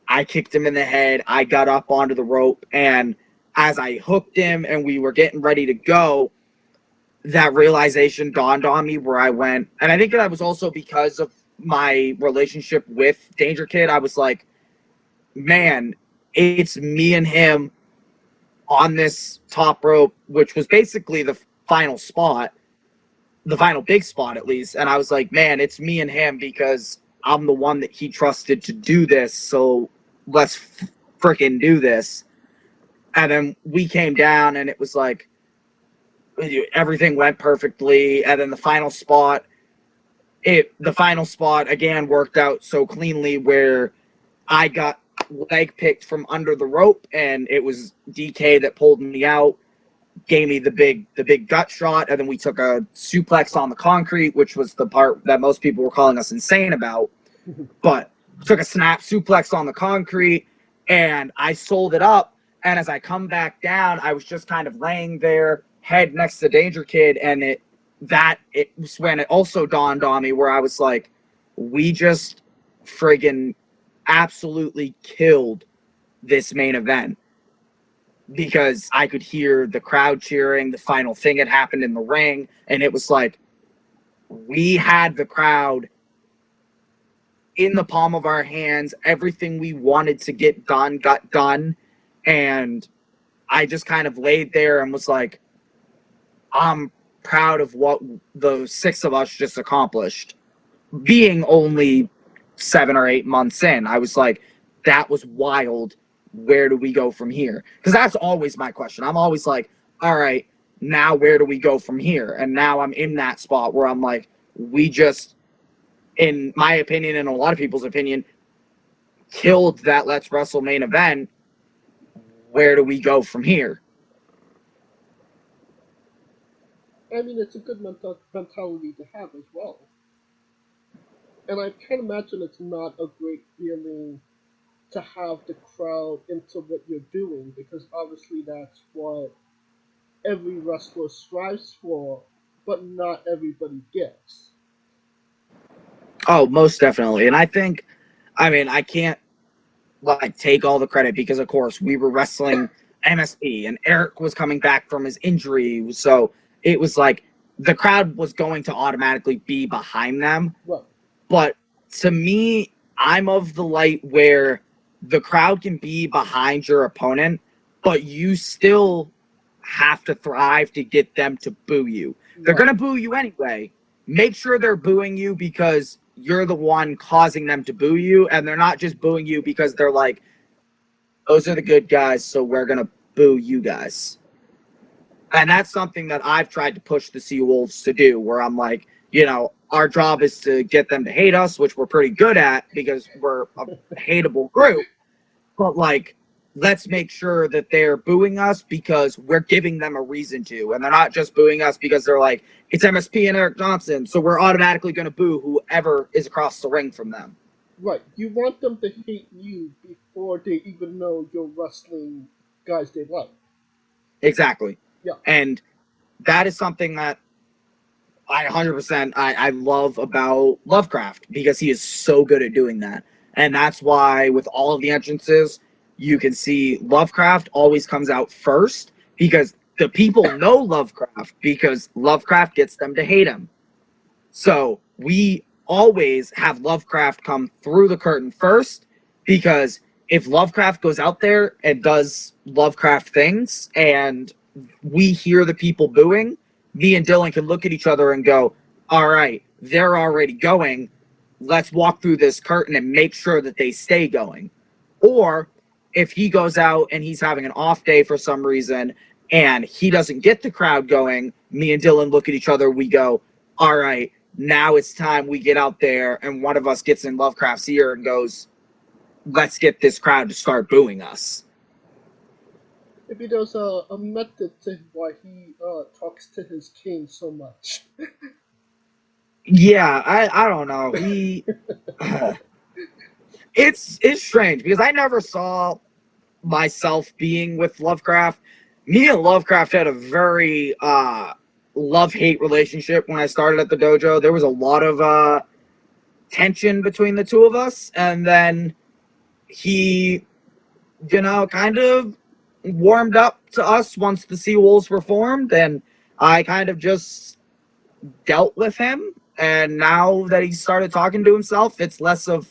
[SPEAKER 13] I kicked him in the head, I got up onto the rope, and as I hooked him and we were getting ready to go, that realization dawned on me where I went, and I think that was also because of my relationship with DangerKid. I was like, man, it's me and him on this top rope, which was basically the final spot, the final big spot at least. And I was like, man, it's me and him because I'm the one that he trusted to do this. So let's freaking do this. And then we came down and it was like, everything went perfectly. And then the final spot again worked out so cleanly where I got leg picked from under the rope, and it was DK that pulled me out, gave me the big gut shot, and then we took a suplex on the concrete, which was the part that most people were calling us insane about. But took a snap suplex on the concrete, and I sold it up. And as I come back down, I was just kind of laying there, head next to DangerKid, and it was when it also dawned on me where I was like, we just friggin' absolutely killed this main event, because I could hear the crowd cheering. The final thing had happened in the ring, and it was like we had the crowd in the palm of our hands. Everything we wanted to get done got done, and I just kind of laid there and was like, I'm proud of what the six of us just accomplished. Being only 7 or 8 months in, I was like, that was wild. Where do we go from here? Because that's always my question. I'm always like, all right, now where do we go from here? And now I'm in that spot where I'm like, we just, in my opinion and a lot of people's opinion, killed that Let's Wrestle main event. Where do we go from here?
[SPEAKER 14] I mean, it's a good mentality to have as well. And I can imagine it's not a great feeling to have the crowd into what you're doing, because obviously that's what every wrestler strives for, but not everybody gets.
[SPEAKER 13] Oh, most definitely. And I think, I mean, I can't take all the credit because, of course, we were wrestling MSP and Eric was coming back from his injury. So it was like the crowd was going to automatically be behind them.
[SPEAKER 14] Right.
[SPEAKER 13] But to me, I'm of the light where the crowd can be behind your opponent, but you still have to thrive to get them to boo you. They're going to boo you anyway, make sure they're booing you because you're the one causing them to boo you, and they're not just booing you because they're like, those are the good guys, so we're going to boo you guys. And that's something that I've tried to push the SeaWolfs to do, where I'm like, you know, our job is to get them to hate us, which we're pretty good at because we're a hateable group. But, like, let's make sure that they're booing us because we're giving them a reason to. And they're not just booing us because they're like, it's MSP and Eric Johnson, so we're automatically going to boo whoever is across the ring from them.
[SPEAKER 14] Right. You want them to hate you before they even know you're wrestling guys they like.
[SPEAKER 13] Exactly.
[SPEAKER 14] Yeah.
[SPEAKER 13] And that is something that I 100% I love about Lovecraft, because he is so good at doing that. And that's why with all of the entrances, you can see Lovecraft always comes out first, because the people know Lovecraft because Lovecraft gets them to hate him. So we always have Lovecraft come through the curtain first, because if Lovecraft goes out there and does Lovecraft things and we hear the people booing, me and Dylan can look at each other and go, all right, they're already going. Let's walk through this curtain and make sure that they stay going. Or if he goes out and he's having an off day for some reason and he doesn't get the crowd going, me and Dylan look at each other. We go, all right, now it's time we get out there, and one of us gets in Lovecraft's ear and goes, let's get this crowd to start booing us.
[SPEAKER 14] Maybe there's a method to why he talks to his cane so much.
[SPEAKER 13] Yeah, I don't know. He it's strange because I never saw myself being with Lovecraft. Me and Lovecraft had a very love-hate relationship when I started at the dojo. There was a lot of tension between the two of us, and then he, you know, kind of warmed up to us once the SeaWolves were formed, and I kind of just dealt with him. And now that he started talking to himself, it's less of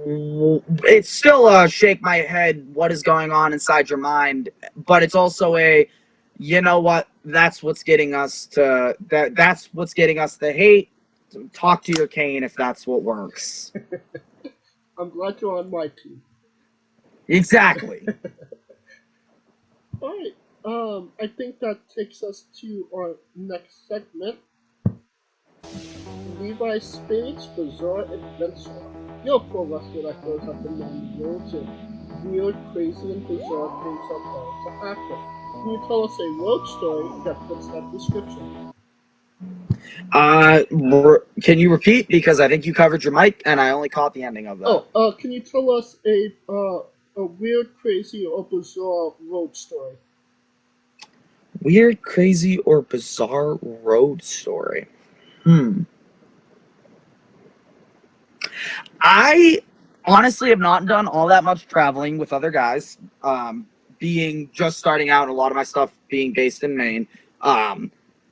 [SPEAKER 13] it's still a shake my head, what is going on inside your mind, but it's also a, you know what, that's what's getting us to that's what's getting us to hate. Talk to your cane if that's what works.
[SPEAKER 14] I'm glad you're on my team.
[SPEAKER 13] Exactly.
[SPEAKER 14] Alright, I think that takes us to our next segment. Levi Spade's Bizarre Adventure. Your pro wrestler that goes up and down the roads and weird, crazy, and bizarre things are bound to happen. Can you tell us a road story that fits that description?
[SPEAKER 13] Can you repeat? Because I think you covered your mic and I only caught the ending of that.
[SPEAKER 14] Can you tell us a weird, crazy, or bizarre road story?
[SPEAKER 13] Weird, crazy, or bizarre road story. I honestly have not done all that much traveling with other guys, being just starting out and a lot of my stuff being based in Maine. I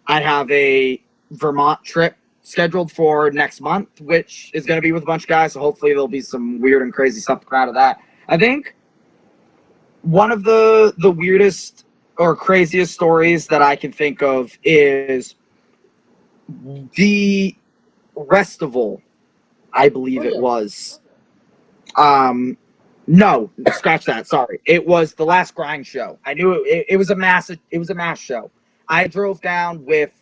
[SPEAKER 13] have a Vermont trip scheduled for next month, which is going to be with a bunch of guys, so hopefully there'll be some weird and crazy stuff to come out of that. I think one of the weirdest or craziest stories that I can think of is the Restival, I believe it was. No, scratch that. Sorry, it was the last grind show. I knew it was a mass show. I drove down with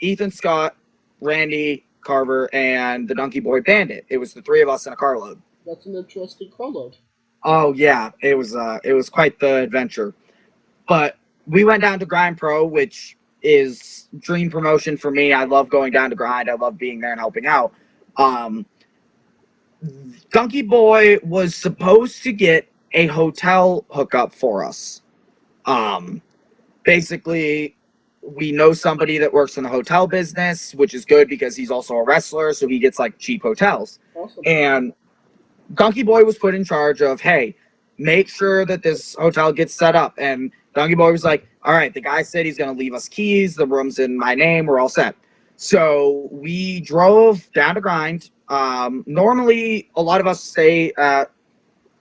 [SPEAKER 13] Ethan Scott, Randy Carver, and the Donkey Boy Bandit. It was the three of us in a carload.
[SPEAKER 14] That's an interesting carload.
[SPEAKER 13] Oh yeah, it was quite the adventure. But we went down to Grind Pro, which is dream promotion for me. I love going down to Grind. I love being there and helping out. Donkey Boy was supposed to get a hotel hookup for us. Basically, we know somebody that works in the hotel business, which is good because he's also a wrestler, so he gets like cheap hotels.
[SPEAKER 14] Awesome.
[SPEAKER 13] And Donkey Boy was put in charge of, hey, make sure that this hotel gets set up. And Donkey Boy was like, all right, the guy said he's going to leave us keys. The room's in my name. We're all set. So we drove down to Grind. Normally, a lot of us stay at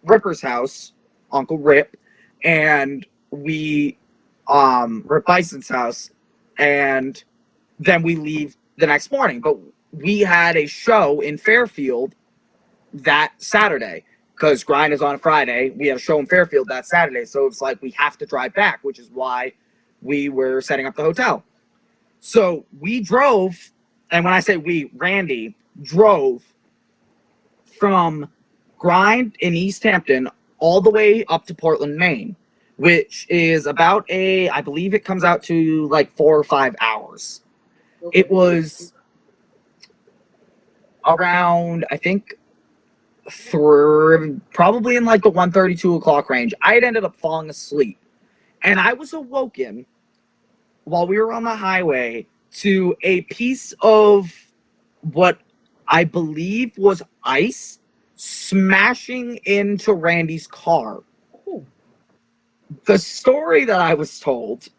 [SPEAKER 13] Ripper's house, Uncle Rip, and we Rip Bison's house. And then we leave the next morning. But we had a show in Fairfield that Saturday because Grind is on a Friday. We had a show in Fairfield that Saturday. So it's like we have to drive back, which is why we were setting up the hotel. So we drove, and when I say we, Randy drove from Grind in East Hampton all the way up to Portland, Maine, which is about I believe it comes out to like 4 or 5 hours.
[SPEAKER 14] Okay.
[SPEAKER 13] It was around, I think, probably in like the 1:30, 2 o'clock range. I had ended up falling asleep, and I was awoken while we were on the highway to a piece of what I believe was ice smashing into Randy's car.
[SPEAKER 14] Oh.
[SPEAKER 13] The story that I was told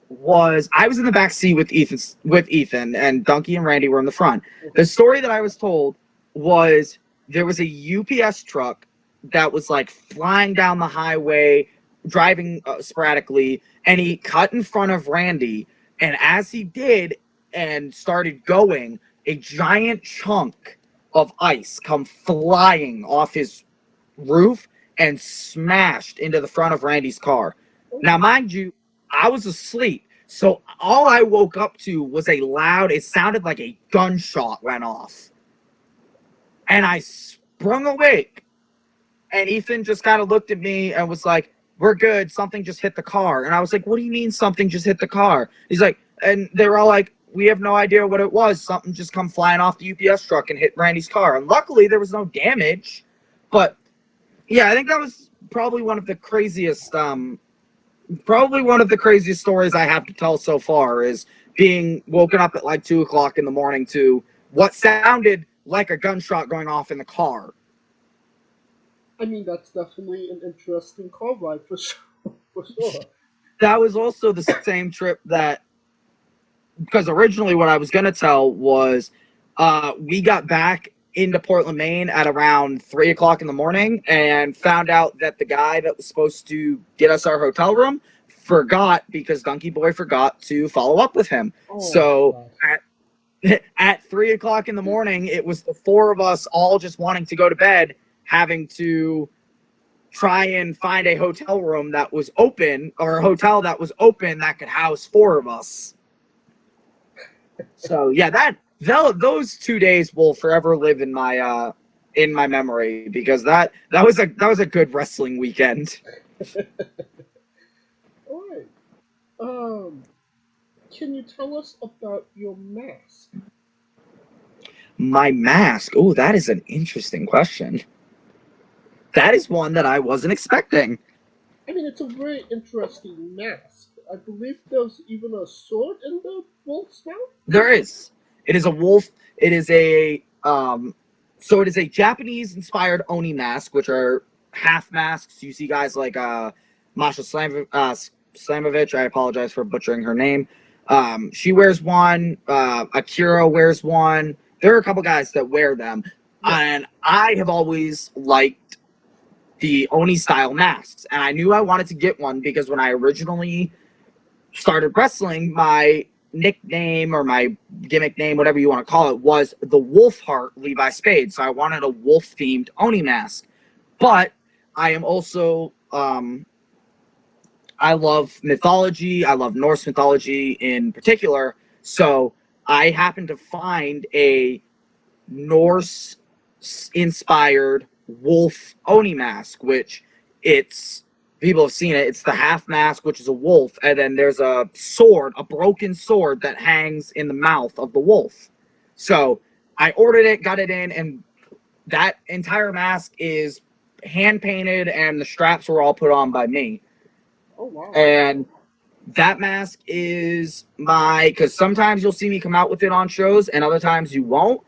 [SPEAKER 13] was I was in the back seat with Ethan, and Donkey and Randy were in the front. The story that I was told was there was a UPS truck that was like flying down the highway, driving sporadically, and he cut in front of Randy. And as he did and started going, a giant chunk of ice come flying off his roof and smashed into the front of Randy's car. Now, mind you, I was asleep, so all I woke up to was it sounded like a gunshot went off. And I sprung awake, and Ethan just kind of looked at me and was like, "We're good, something just hit the car." And I was like, "What do you mean something just hit the car?" He's like, and they were all like, "We have no idea what it was. Something just come flying off the UPS truck and hit Randy's car." And luckily there was no damage, but yeah, I think that was probably one of the craziest stories I have to tell so far, is being woken up at like 2 o'clock in the morning to what sounded like a gunshot going off in the car.
[SPEAKER 14] I mean, that's definitely an interesting car ride for sure. For sure.
[SPEAKER 13] That was also the same trip that, because originally what I was going to tell was we got back into Portland, Maine at around 3 o'clock in the morning and found out that the guy that was supposed to get us our hotel room forgot, because Donkey Boy forgot to follow up with him.
[SPEAKER 14] Oh,
[SPEAKER 13] So at 3 o'clock in the morning, it was the four of us all just wanting to go to bed, having to try and find a hotel room that was open, or a hotel that was open that could house four of us. So yeah, those 2 days will forever live in my memory, because that was a good wrestling weekend.
[SPEAKER 14] All right. Can you tell us about your mask?
[SPEAKER 13] My mask? Oh, that is an interesting question. That is one that I wasn't expecting.
[SPEAKER 14] I mean, it's a very interesting mask. I believe there's even a sword in the wolf's mouth?
[SPEAKER 13] There is. It is a wolf. It is a so it is a Japanese-inspired Oni mask, which are half masks. You see guys like Masha Slamovich. I apologize for butchering her name. She wears one. Akira wears one. There are a couple guys that wear them, and I have always liked the Oni style masks, and I knew I wanted to get one because when I originally started wrestling, my nickname or my gimmick name, whatever you want to call it, was the Wolf Heart Levi Spade. So I wanted a wolf themed Oni mask. But I am also I love mythology. I love Norse mythology in particular. So I happened to find a Norse inspired wolf Oni mask, which people have seen it. It's the half mask, which is a wolf, and then there's a sword, a broken sword that hangs in the mouth of the wolf. So I ordered it, got it in, and that entire mask is hand painted, and the straps were all put on by me.
[SPEAKER 14] Oh, wow.
[SPEAKER 13] And that mask is because sometimes you'll see me come out with it on shows, and other times you won't.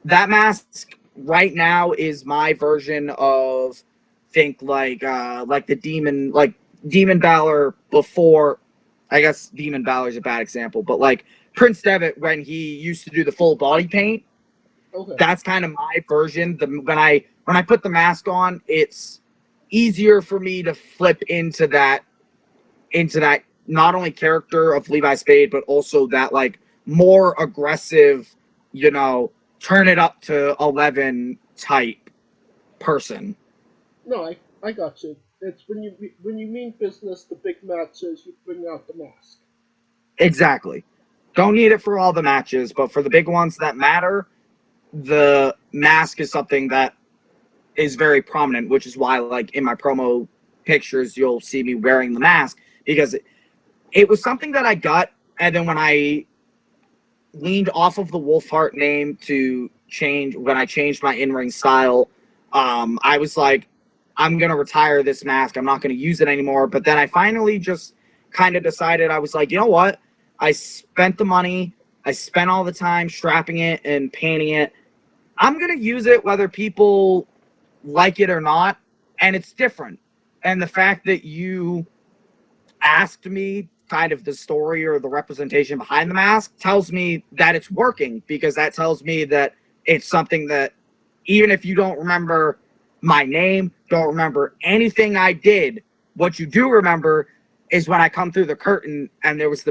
[SPEAKER 13] That mask right now is my version of, think like the Demon Balor before. I guess Demon Balor is a bad example, but like Prince Devitt when he used to do the full body paint.
[SPEAKER 14] Okay.
[SPEAKER 13] That's kind of my version. When I put the mask on, it's easier for me to flip into that not only character of Levi Spade, but also that like more aggressive, you know, turn it up to 11 type person.
[SPEAKER 14] No, I got you. It's when you mean business, the big matches, you bring out the mask.
[SPEAKER 13] Exactly. Don't need it for all the matches, but for the big ones that matter, the mask is something that is very prominent, which is why, like, in my promo pictures, you'll see me wearing the mask, because it was something that I got, and then when I leaned off of the Wolfheart name to change, when I changed my in-ring style, I was like, I'm going to retire this mask. I'm not going to use it anymore. But then I finally just kind of decided, I was like, you know what? I spent the money. I spent all the time strapping it and painting it. I'm going to use it whether people like it or not. And it's different. And the fact that you asked me kind of the story or the representation behind the mask tells me that it's working, because that tells me that it's something that even if you don't remember my name, don't remember anything I did, what you do remember is when I come through the curtain and there was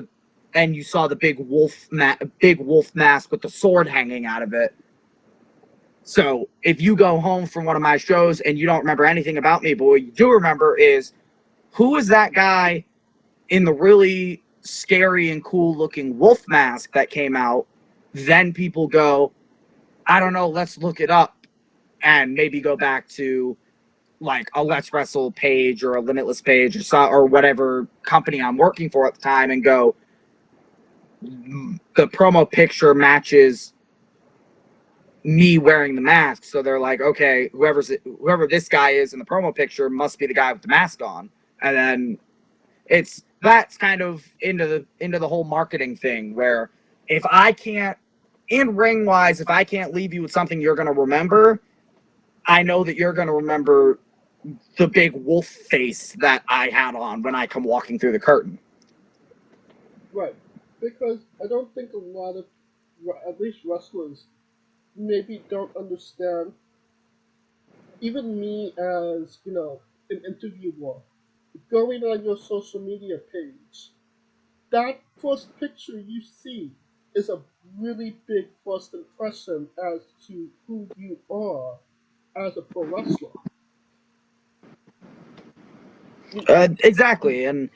[SPEAKER 13] and you saw the big wolf mask with the sword hanging out of it. So if you go home from one of my shows and you don't remember anything about me, but what you do remember is, who is that guy in the really scary and cool looking wolf mask that came out? Then people go, I don't know, let's look it up, and maybe go back to like a Let's Wrestle page or a Limitless page or whatever company I'm working for at the time, and go, the promo picture matches me wearing the mask. So they're like, okay, whoever this guy is in the promo picture must be the guy with the mask on. And then that's kind of into the whole marketing thing, where if I can't, in ring wise, if I can't leave you with something you're going to remember, I know that you're going to remember the big wolf face that I had on when I come walking through the curtain.
[SPEAKER 14] Right. Because I don't think a lot of, at least wrestlers, maybe don't understand, even me as, you know, an interviewer, going on your social media page, that first picture you see is a really big first impression as to who you are as a pro wrestler.
[SPEAKER 13] Exactly, and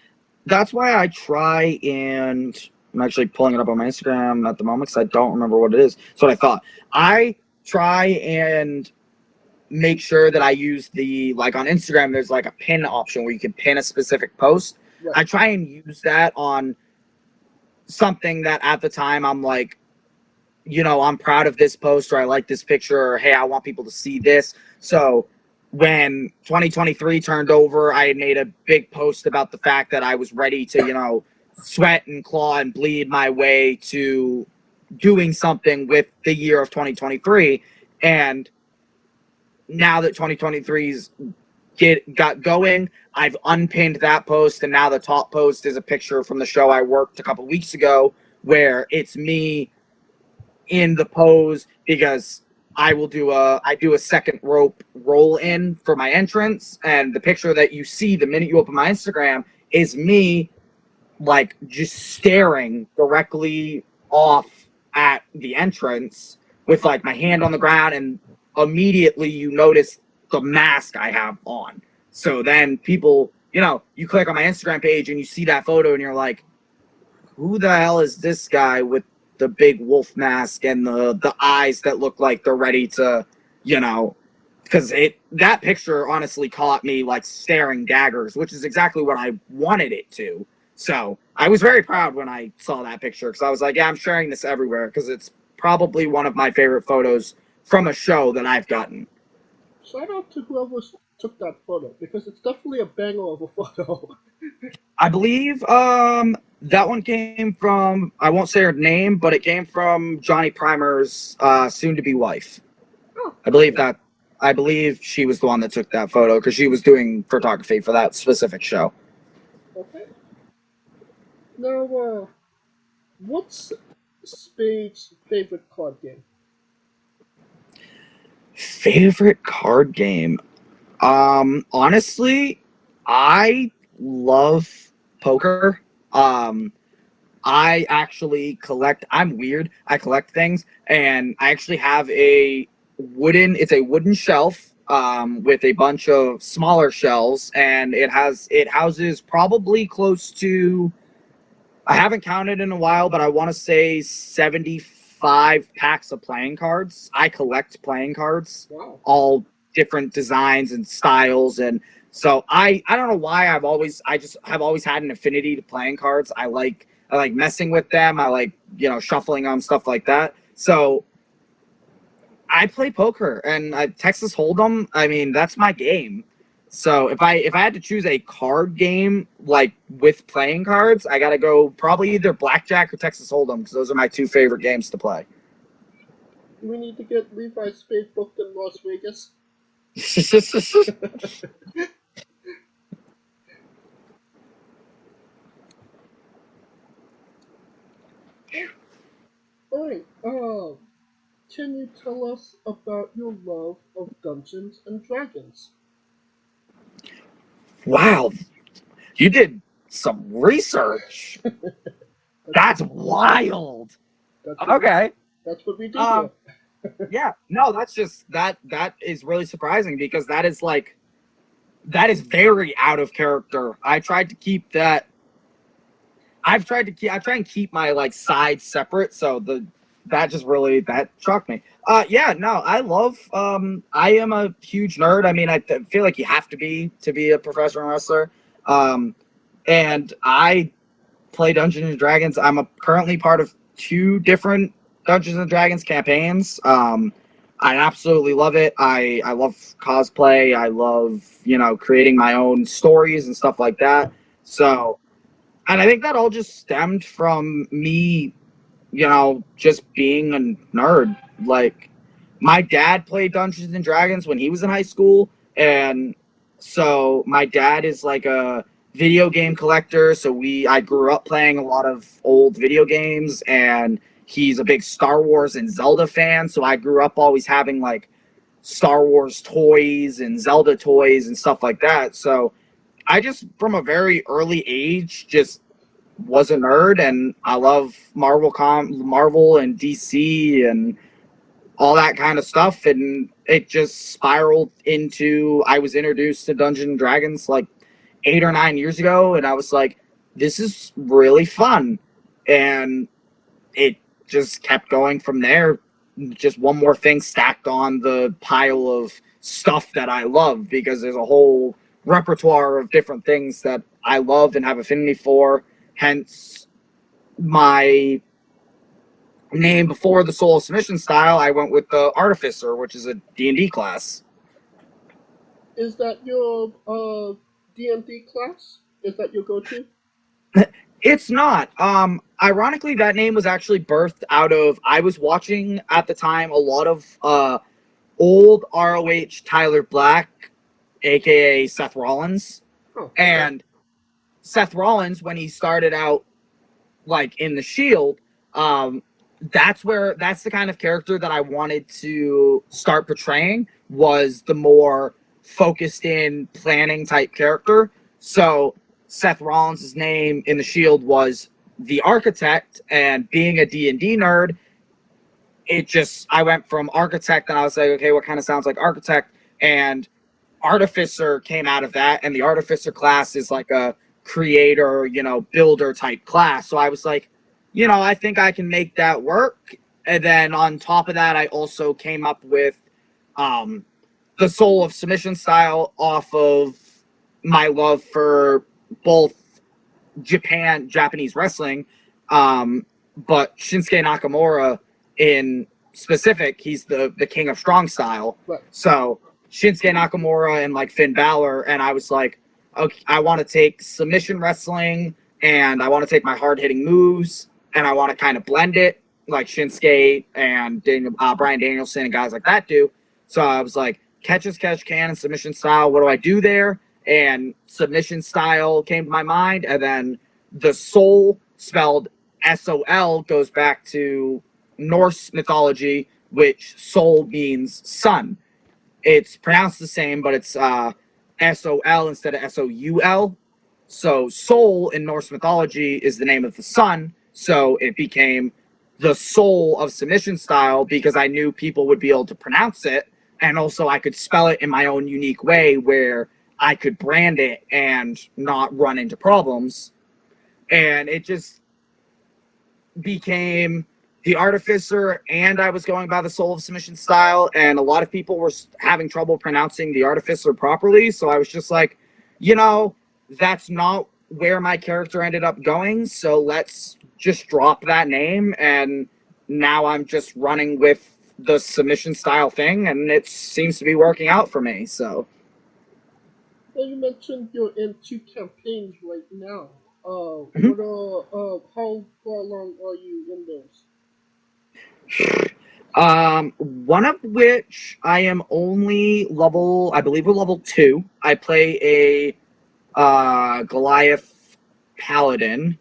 [SPEAKER 13] that's why I try, and I'm actually pulling it up on my Instagram at the moment because I don't remember what it is. So what I thought. I try and make sure that I use like on Instagram, there's like a pin option where you can pin a specific post.
[SPEAKER 14] Right.
[SPEAKER 13] I try and use that on something that at the time I'm like, you know, I'm proud of this post, or I like this picture, or hey, I want people to see this. So when 2023 turned over, I had made a big post about the fact that I was ready to, you know, sweat and claw and bleed my way to doing something with the year of 2023. And now that 2023's got going, I've unpinned that post, and now the top post is a picture from the show I worked a couple weeks ago, where it's me in the pose, because I do a second rope roll in for my entrance, and the picture that you see the minute you open my Instagram is me like just staring directly off at the entrance with like my hand on the ground, and immediately you notice the mask I have on. So then people, you know, you click on my Instagram page and you see that photo and you're like, who the hell is this guy with the big wolf mask and the eyes that look like they're ready to, you know, because that picture honestly caught me like staring daggers, which is exactly what I wanted it to. So I was very proud when I saw that picture, because I was like, yeah, I'm sharing this everywhere, because it's probably one of my favorite photos from a show that I've gotten.
[SPEAKER 14] Shout out to whoever took that photo, because it's definitely a banger of a photo.
[SPEAKER 13] I believe that one came from, I won't say her name, but it came from Johnny Primer's soon-to-be wife.
[SPEAKER 14] Oh.
[SPEAKER 13] I believe she was the one that took that photo, because she was doing photography for that specific show.
[SPEAKER 14] Okay. Now, what's Spade's favorite card game?
[SPEAKER 13] Favorite card game? Honestly, I love poker. I actually collect. I'm weird. I collect things, and I actually have a wooden. It's a wooden shelf with a bunch of smaller shelves, and it houses probably close to. I haven't counted in a while, but I want to say 75 packs of playing cards. I collect playing cards, all different designs and styles, and so I don't know why I just have always had an affinity to playing cards. I like messing with them. I like, shuffling them, stuff like that. So I play poker and Texas Hold'em. I mean, that's my game. So if I had to choose a card game like with playing cards, I gotta go probably either blackjack or Texas Hold'em because those are my two favorite games to play.
[SPEAKER 14] We need to get Levi Spade booked in Las Vegas. Alright, can you tell us about your love of Dungeons and Dragons?
[SPEAKER 13] Wow, you did some research. That's wild. Okay.
[SPEAKER 14] That's what we do here.
[SPEAKER 13] Yeah, no, that's just that is really surprising because that is very out of character. I try and keep my sides separate, so that shocked me. Yeah, no, I love I am a huge nerd. I mean, I feel like you have to be a professional wrestler. And I play Dungeons and Dragons. I'm currently part of 2 different Dungeons and Dragons campaigns. I absolutely love it. I love cosplay. I love, creating my own stories and stuff like that. So, and I think that all just stemmed from me, just being a nerd. Like, my dad played Dungeons and Dragons when he was in high school. And so my dad is like a video game collector. So I grew up playing a lot of old video games, and he's a big Star Wars and Zelda fan. So I grew up always having Star Wars toys and Zelda toys and stuff like that. So I just, from a very early age, just was a nerd, and I love Marvel and DC and all that kind of stuff. And it just spiraled into, I was introduced to Dungeons and Dragons 8 or 9 years ago, and I was like, this is really fun. And it just kept going from there. Just one more thing stacked on the pile of stuff that I love, because there's a whole repertoire of different things that I love and have affinity for. Hence my name before the Sól Of Submission Style. I went with the Artificer, which is a D&D class.
[SPEAKER 14] Is that your D&D class? Is that your go-to?
[SPEAKER 13] It's not. Ironically, that name was actually birthed out of, I was watching at the time a lot of old ROH Tyler Black, aka Seth Rollins. And Seth Rollins, when he started out in the Shield, that's the kind of character that I wanted to start portraying, was the more focused in planning type character. So Seth Rollins' name in the Shield was the Architect, and being a D&D nerd, I went from Architect, and I was like, okay, what kind of sounds like Architect? And Artificer came out of that, and the Artificer class is like a creator, builder type class. So I was like, I think I can make that work. And then on top of that, I also came up with the Sól Of Submission Style off of my love for both Japanese wrestling, but Shinsuke Nakamura in specific, he's the king of strong style.
[SPEAKER 14] Right.
[SPEAKER 13] So Shinsuke Nakamura and Finn Balor, and I was like, okay, I want to take submission wrestling, and I want to take my hard-hitting moves, and I want to kind of blend it like Shinsuke and Bryan Danielson and guys like that do. So I was like, catch as catch can and submission style, what do I do there? And submission style came to my mind, and then the Soul, spelled S-O-L, goes back to Norse mythology, which soul means sun. It's pronounced the same, but it's S-O-L instead of S-O-U-L. So Soul in Norse mythology is the name of the sun. So it became the Soul of Submission Style because I knew people would be able to pronounce it, and also I could spell it in my own unique way where I could brand it and not run into problems. And it just became the Artificer, and I was going by the Soul of Submission Style, and a lot of people were having trouble pronouncing the Artificer properly, so I was just like, you know, that's not where my character ended up going, so let's just drop that name, and now I'm just running with the submission style thing, and it seems to be working out for me, so.
[SPEAKER 14] Well, you mentioned you're in 2 campaigns right now. How far along are you in those?
[SPEAKER 13] One of which I am only level, I believe we're level 2. I play a Goliath Paladin.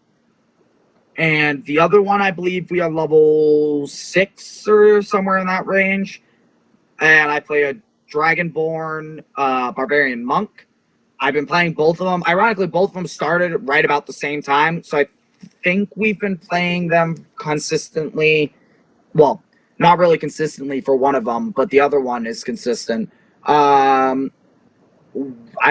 [SPEAKER 13] And the other one, I believe we are level 6 or somewhere in that range. And I play a Dragonborn Barbarian Monk. I've been playing both of them. Ironically, both of them started right about the same time. So I think we've been playing them consistently. Well, not really consistently for one of them, but the other one is consistent. I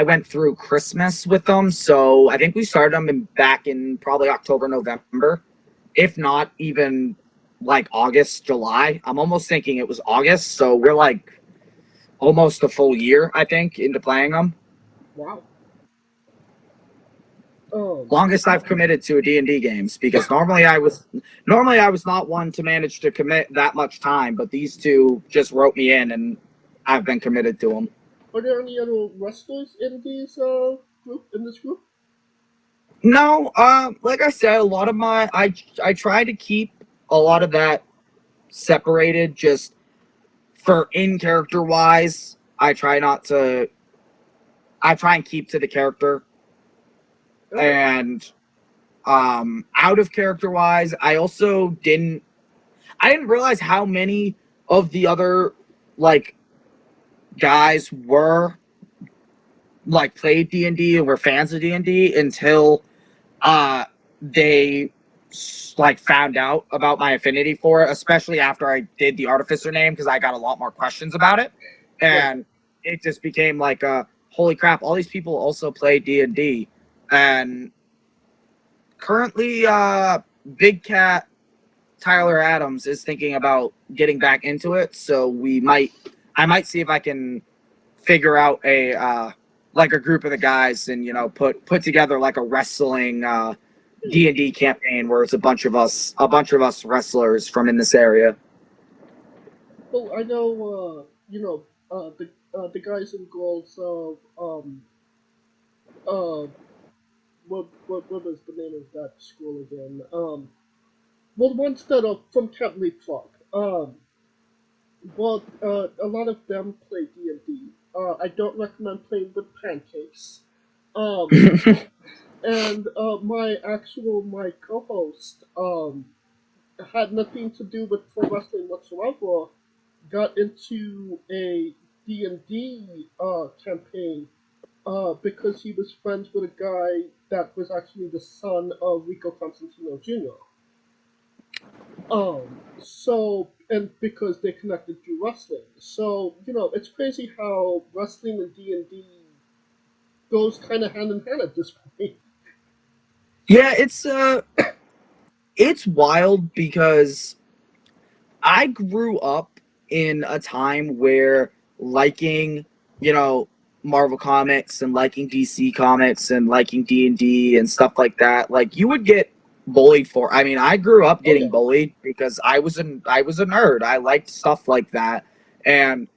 [SPEAKER 13] went through Christmas with them, so I think we started them back in probably October, November, if not even like August, July. I'm almost thinking it was August, so we're like almost a full year, I think, into playing them.
[SPEAKER 14] Wow.
[SPEAKER 13] Longest I've committed to a D&D games, because normally I was not one to manage to commit that much time, but these two just wrote me in, and I've been committed to them.
[SPEAKER 14] Are there any other wrestlers in these this group?
[SPEAKER 13] No, like I said, a lot of my I try to keep a lot of that separated, just for in character wise. I try and keep to the character. And out of character wise, I also didn't realize how many of the other like guys were like played D&D and were fans of D&D until they like found out about my affinity for it, especially after I did the Artificer name, because I got a lot more questions about it, and it just became like holy crap, all these people also play D&D. And currently, Big Cat Tyler Adams is thinking about getting back into it, so I might see if I can figure out a like a group of the guys and, you know, put together like a wrestling D&D campaign where it's a bunch of us wrestlers from in this area.
[SPEAKER 14] Well, I know the guys and girls of what was the name of that school again? Well, the ones that are from Camp Leapfrog. Well, a lot of them play D&D. I don't recommend playing with pancakes. And my co-host had nothing to do with pro wrestling whatsoever. Got into a D&D campaign because he was friends with a guy that was actually the son of Rico Constantino Jr. So, and because they connected through wrestling. So, you know, it's crazy how wrestling and D&D goes kind of hand in hand at this point.
[SPEAKER 13] Yeah, it's wild because I grew up in a time where liking, you know, Marvel Comics and liking DC Comics and liking D&D and stuff like that, like you would get bullied for. I mean, I grew up getting bullied because I was a nerd. I liked stuff like that. And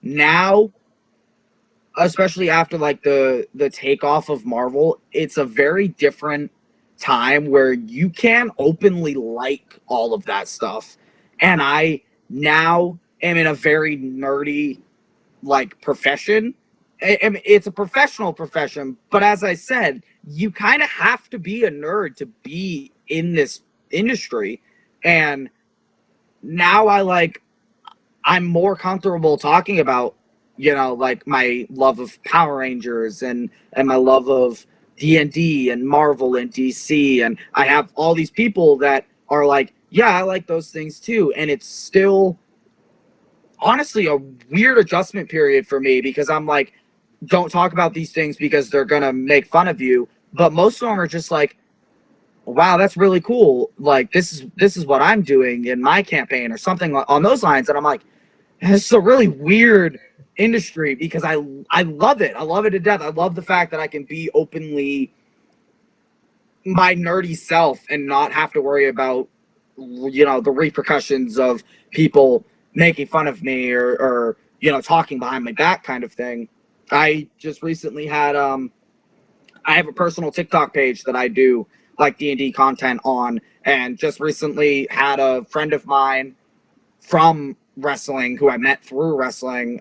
[SPEAKER 13] now, especially after like the takeoff of Marvel, it's a very different time where you can openly like all of that stuff. And I now am in a very nerdy like profession. It's a professional profession, but as I said, you kind of have to be a nerd to be in this industry. And now I'm more comfortable talking about, you know, like my love of Power Rangers and my love of D&D and Marvel and DC, and I have all these people that are like, yeah, I like those things too. And it's still honestly a weird adjustment period for me because I'm like, don't talk about these things because they're gonna make fun of you. But most of them are just like, wow, that's really cool. Like this is what I'm doing in my campaign or something on those lines. And I'm like, this is a really weird industry because I love it. I love it to death. I love the fact that I can be openly my nerdy self and not have to worry about, you know, the repercussions of people making fun of me or you know, talking behind my back kind of thing. I just recently had I have a personal TikTok page that I do like D&D content on, and just recently had a friend of mine from wrestling who I met through wrestling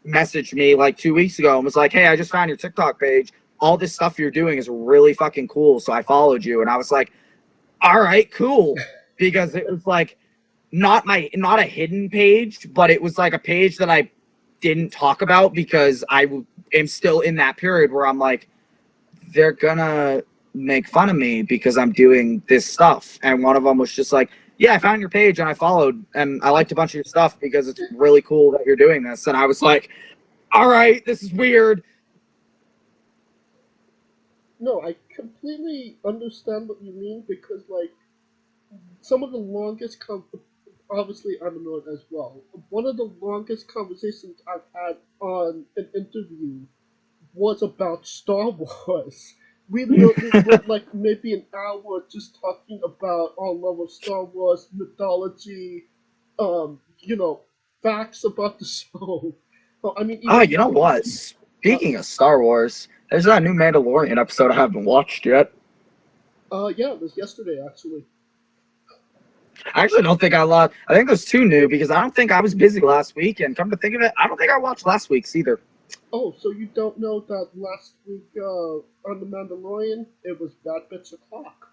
[SPEAKER 13] messaged me like 2 weeks ago and was like, hey, I just found your TikTok page. All this stuff you're doing is really fucking cool. So I followed you. And I was like, all right, cool. Because it was like not a hidden page, but it was like a page that I didn't talk about because I am still in that period where I'm like, they're gonna make fun of me because I'm doing this stuff. And one of them was just like, yeah, I found your page and I followed and I liked a bunch of your stuff because it's really cool that you're doing this. And I was like, all right, this is weird.
[SPEAKER 14] No, I completely understand what you mean because, like, some of the longest obviously I'm annoyed as well. One of the longest conversations I've had on an interview was about Star Wars. We literally went like maybe an hour just talking about our love of Star Wars, mythology, you know, facts about the show. Well, I mean,
[SPEAKER 13] Oh, you know what? Speaking of Star Wars, there's that new Mandalorian episode I haven't watched yet.
[SPEAKER 14] Yeah, it was yesterday actually.
[SPEAKER 13] I actually don't think I watched. I think there's two new because I don't think I was busy last week. And come to think of it, I don't think I watched last week's either.
[SPEAKER 14] Oh, so you don't know that last week on The Mandalorian, it was Bad Bits O'Clock.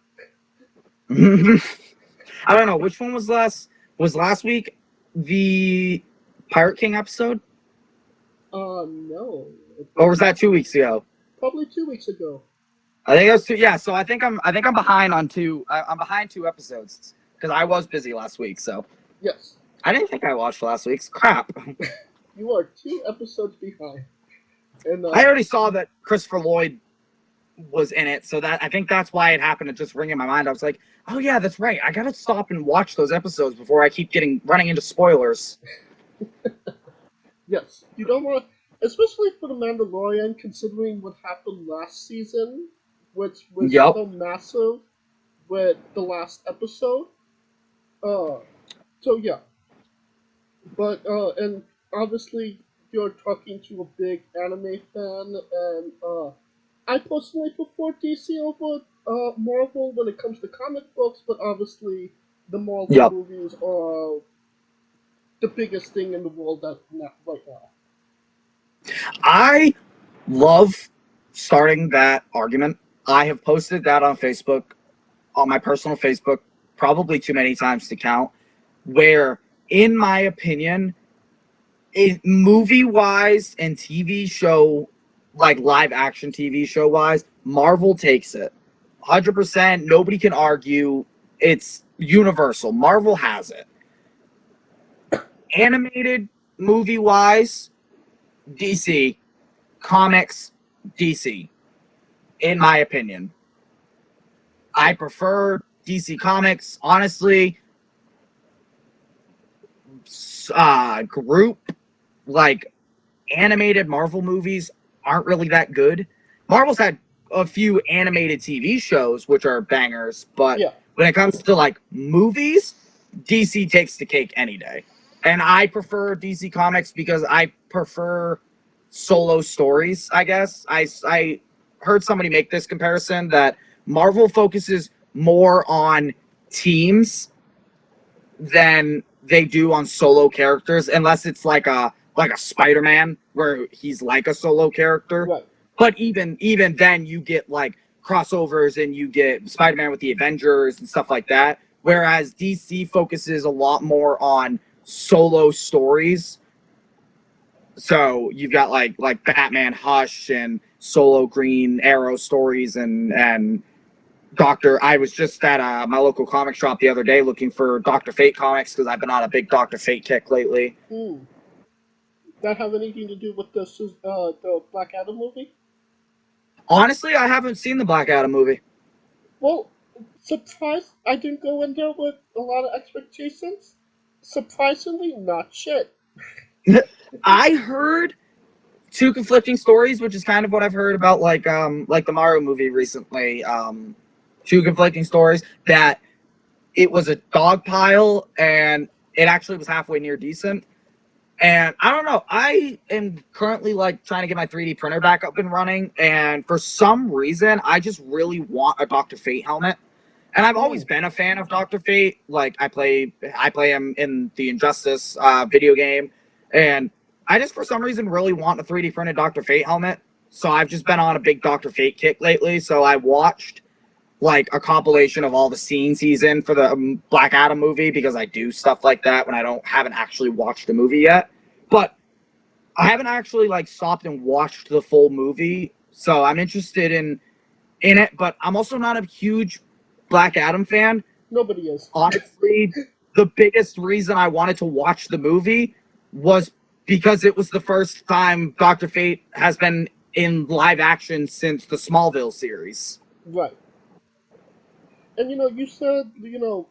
[SPEAKER 13] I don't know. Which one was last week? The Pirate King episode?
[SPEAKER 14] No.
[SPEAKER 13] Or was that 2 weeks ago?
[SPEAKER 14] Probably 2 weeks ago.
[SPEAKER 13] I think that's two. Yeah, so I think I'm behind on two. I'm behind 2 episodes because I was busy last week. So
[SPEAKER 14] yes,
[SPEAKER 13] I didn't think I watched last week's. Crap.
[SPEAKER 14] You are 2 episodes behind. And
[SPEAKER 13] I already saw that Christopher Lloyd was in it, so that I think that's why it happened to just ring in my mind. I was like, oh yeah, that's right. I gotta stop and watch those episodes before I keep running into spoilers.
[SPEAKER 14] Yes, you don't want, especially for The Mandalorian, considering what happened last season, which was so massive with the last episode. So yeah. But, and obviously, you're talking to a big anime fan, and, I personally prefer DC over, Marvel when it comes to comic books, but obviously, the Marvel movies are the biggest thing in the world right now.
[SPEAKER 13] I love starting that argument. I have posted that on Facebook, on my personal Facebook, probably too many times to count, where, in my opinion, movie-wise and TV show, like live-action TV show-wise, Marvel takes it. 100%, nobody can argue. It's universal. Marvel has it. Animated, movie-wise, DC. Comics, DC. In my opinion. I prefer DC Comics. Honestly, group, like, animated Marvel movies aren't really that good. Marvel's had a few animated TV shows, which are bangers, but when it comes to, like, movies, DC takes the cake any day. And I prefer DC Comics because I prefer solo stories, I guess. I heard somebody make this comparison that Marvel focuses more on teams than they do on solo characters, unless it's like a Spider-Man where he's like a solo character.
[SPEAKER 14] Right.
[SPEAKER 13] But even then, you get like crossovers and you get Spider-Man with the Avengers and stuff like that. Whereas DC focuses a lot more on solo stories. So you've got like Batman Hush and solo Green Arrow stories and I was just at my local comic shop the other day looking for Dr. Fate comics because I've been on a big Dr. Fate kick lately.
[SPEAKER 14] That have anything to do with the Black Adam movie?
[SPEAKER 13] Honestly, I haven't seen the Black Adam movie.
[SPEAKER 14] Well, surprised I didn't go in there with a lot of expectations. Surprisingly, not shit.
[SPEAKER 13] I heard two conflicting stories, which is kind of what I've heard about like the Mario movie recently. Two conflicting stories that it was a dog pile and it actually was halfway near decent. And I don't know. I am currently like trying to get my 3D printer back up and running, and for some reason, I just really want a Dr. Fate helmet. And I've always been a fan of Dr. Fate. Like I play him in the Injustice video game, and I just for some reason really want a 3D printed Dr. Fate helmet. So I've just been on a big Dr. Fate kick lately. So I watched like a compilation of all the scenes he's in for the Black Adam movie because I do stuff like that when I haven't actually watched the movie yet. But I haven't actually like stopped and watched the full movie, so I'm interested in it. But I'm also not a huge Black Adam fan.
[SPEAKER 14] Nobody is.
[SPEAKER 13] Honestly, the biggest reason I wanted to watch the movie was because it was the first time Dr. Fate has been in live action since the Smallville series.
[SPEAKER 14] Right. And you said the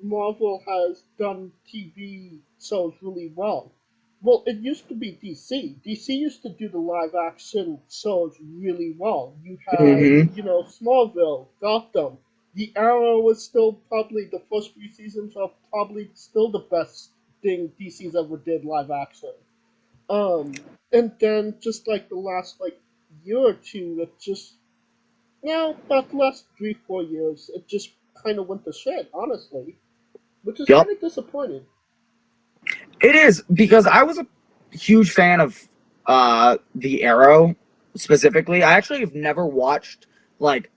[SPEAKER 14] Marvel has done TV shows really well. Well, it used to be DC. DC used to do the live action shows really well. You had Smallville, Gotham. The Arrow was still probably the first few seasons are probably still the best thing DC's ever did live action. And then just like the last year or two, it just about the last 3-4 years, it just kind of went to shit, honestly, which is kind of disappointing.
[SPEAKER 13] It is, because I was a huge fan of the Arrow specifically. I actually have never watched like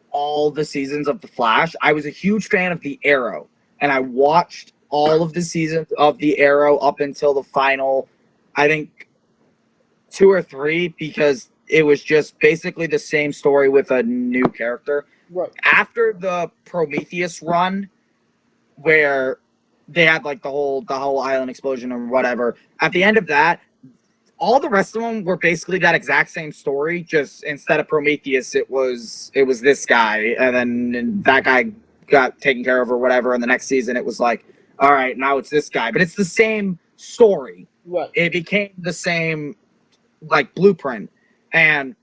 [SPEAKER 13] all the seasons of The Flash. I was a huge fan of the Arrow, and I watched all of the seasons of the Arrow up until the final, I think, 2 or 3, because it was just basically the same story with a new character.
[SPEAKER 14] Right.
[SPEAKER 13] After the Prometheus run, where they had like the whole island explosion or whatever, at the end of that, all the rest of them were basically that exact same story. Just instead of Prometheus, it was this guy, and then that guy got taken care of or whatever. And the next season, it was like, all right, now it's this guy, but it's the same story.
[SPEAKER 14] Right.
[SPEAKER 13] It became the same like blueprint. And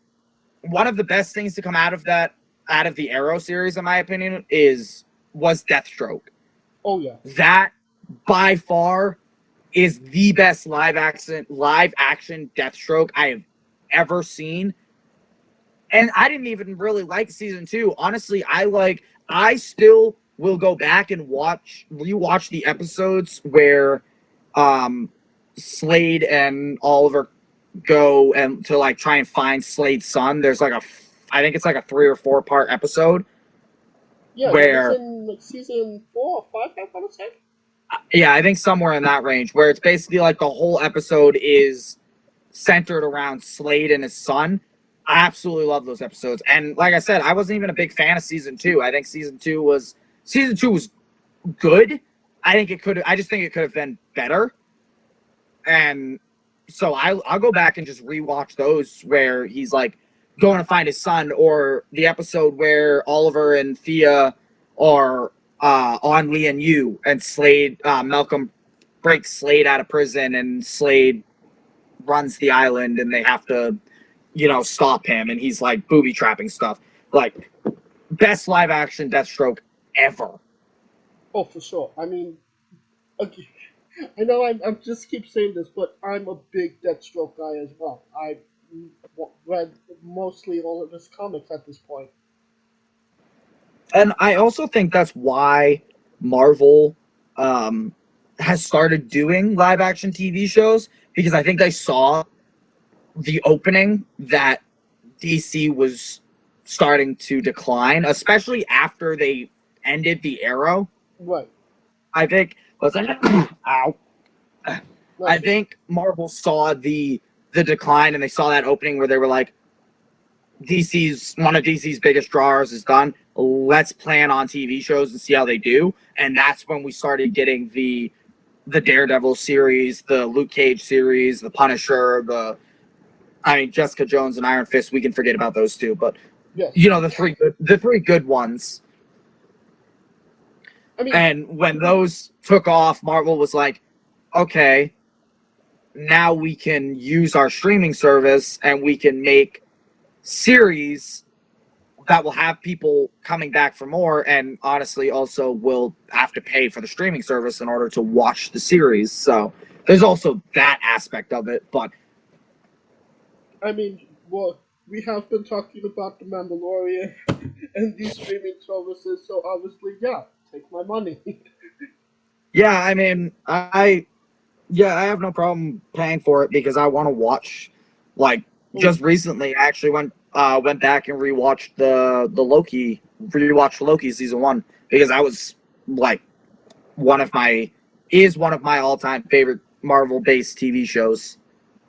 [SPEAKER 13] one of the best things to come out of the Arrow series, in my opinion, was Deathstroke.
[SPEAKER 14] Oh yeah.
[SPEAKER 13] That by far is the best live action Deathstroke I have ever seen. And I didn't even really like season 2. Honestly, I still will go back and rewatch the episodes where Slade and Oliver go and to like try and find Slade's son. There's like I think it's like a 3 or 4 part episode.
[SPEAKER 14] Yeah,
[SPEAKER 13] where
[SPEAKER 14] it's in like season 4 or 5, I want to say.
[SPEAKER 13] Yeah, I think somewhere in that range, where it's basically like the whole episode is centered around Slade and his son. I absolutely love those episodes. And like I said, I wasn't even a big fan of season 2. I think season 2 was good. I just think it could have been better. And so I'll go back and just rewatch those where he's like going to find his son, or the episode where Oliver and Thea are on Lian Yu, and Slade, Malcolm breaks Slade out of prison, and Slade runs the island, and they have to, stop him, and he's like booby trapping stuff. Like, best live action Deathstroke ever.
[SPEAKER 14] Oh, for sure. I mean, okay. I know I just keep saying this, but I'm a big Deathstroke guy as well. I've read mostly all of his comics at this point.
[SPEAKER 13] And I also think that's why Marvel has started doing live action TV shows, because I think they saw the opening that DC was starting to decline, especially after they ended the Arrow.
[SPEAKER 14] Right.
[SPEAKER 13] I think I think Marvel saw the decline, and they saw that opening where they were like, one of DC's biggest drawers is done. Let's plan on TV shows and see how they do. And that's when we started getting the Daredevil series, the Luke Cage series, the Punisher, Jessica Jones and Iron Fist. We can forget about those two, but
[SPEAKER 14] Yes.
[SPEAKER 13] the three good ones. And when those took off, Marvel was like, okay, now we can use our streaming service and we can make series that will have people coming back for more, and honestly also will have to pay for the streaming service in order to watch the series. So there's also that aspect of it. But
[SPEAKER 14] we have been talking about The Mandalorian and these streaming services, so obviously, yeah, take my money.
[SPEAKER 13] yeah, I have no problem paying for it because I want to watch. Just recently, I actually went back and rewatched Loki season 1 because I was one of my all-time favorite Marvel-based TV shows.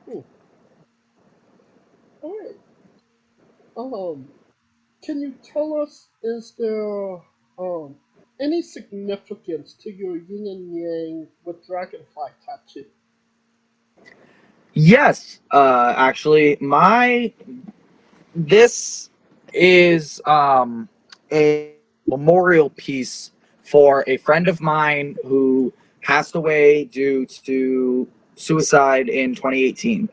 [SPEAKER 14] Cool. All right. Can you tell us, is there any significance to your yin and yang with dragonfly tattoo?
[SPEAKER 13] Yes, actually, this is a memorial piece for a friend of mine who passed away due to suicide in 2018.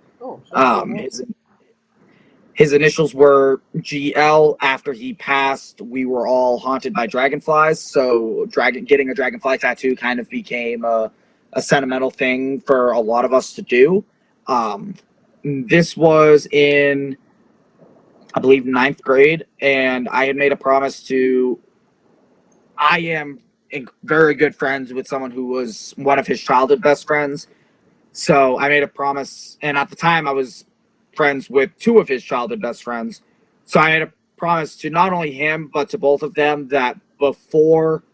[SPEAKER 13] His initials were GL. After he passed, we were all haunted by dragonflies, so getting a dragonfly tattoo kind of became a sentimental thing for a lot of us to do. This was in, I believe, 9th grade, and I had made a promise I am very good friends with someone who was one of his childhood best friends. So I made a promise, and at the time I was friends with 2 of his childhood best friends. So I made a promise to not only him, but to both of them that before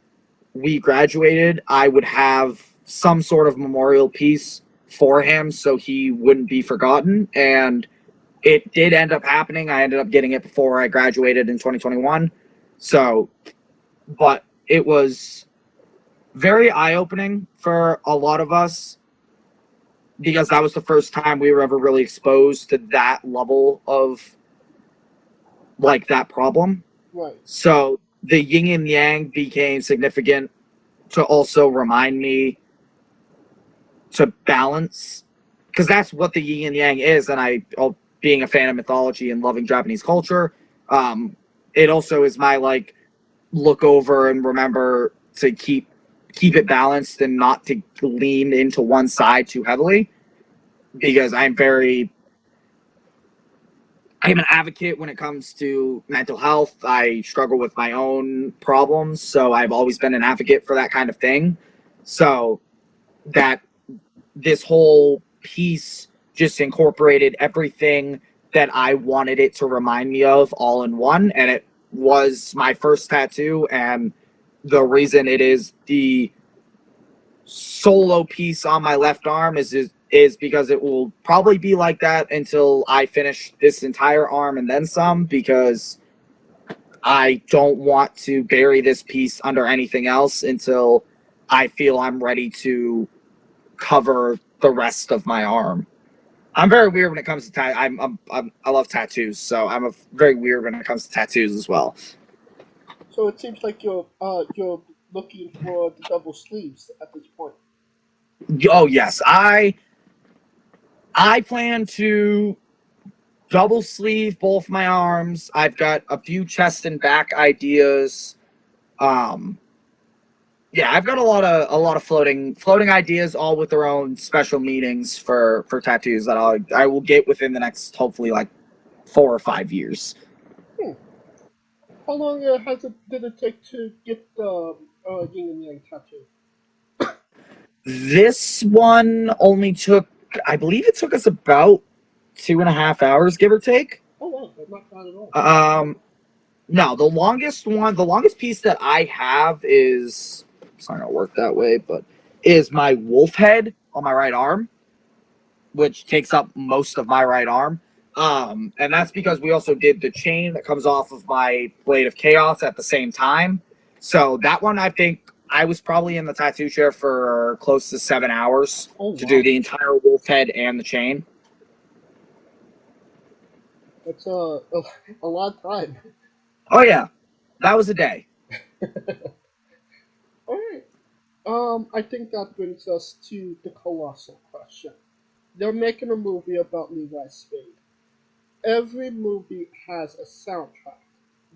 [SPEAKER 13] we graduated, I would have some sort of memorial piece for him so he wouldn't be forgotten. And it did end up happening. I ended up getting it before I graduated in 2021. But it was very eye-opening for a lot of us because that was the first time we were ever really exposed to that level of that problem.
[SPEAKER 14] Right.
[SPEAKER 13] So the yin and yang became significant to also remind me to balance, because that's what the yin and yang is. And being a fan of mythology and loving Japanese culture, it also is my look over and remember to keep it balanced and not to lean into one side too heavily, because I'm an advocate when it comes to mental health. I struggle with my own problems, so I've always been an advocate for that kind of thing. So that this whole piece just incorporated everything that I wanted it to remind me of all in one, and it was my first tattoo, and the reason it is the solo piece on my left arm is because it will probably be like that until I finish this entire arm and then some, because I don't want to bury this piece under anything else until I feel I'm ready to cover the rest of my arm. I'm very weird when it comes to I love tattoos, so I'm very weird when it comes to tattoos as well.
[SPEAKER 14] So it seems like you're looking for the double sleeves at this point.
[SPEAKER 13] Oh yes, I plan to double sleeve both my arms. I've got a few chest and back ideas. Yeah, I've got a lot of floating ideas, all with their own special meanings for tattoos that I will get within the next, hopefully, 4 or 5 years.
[SPEAKER 14] How long did it take to get the yin and yang tattoo?
[SPEAKER 13] This one only took, I believe it took us about 2.5 hours, give or take.
[SPEAKER 14] Oh wow, that's not bad at all.
[SPEAKER 13] No, the longest piece that I have is, it's not gonna work that way, but is my wolf head on my right arm, which takes up most of my right arm. And that's because we also did the chain that comes off of my Blade of Chaos at the same time. So that one, I think I was probably in the tattoo chair for close to 7 hours to do the entire wolf head and the chain.
[SPEAKER 14] That's a lot of time.
[SPEAKER 13] Oh yeah, that was a day.
[SPEAKER 14] All right. I think that brings us to the colossal question. They're making a movie about Levi Spade. Every movie has a soundtrack.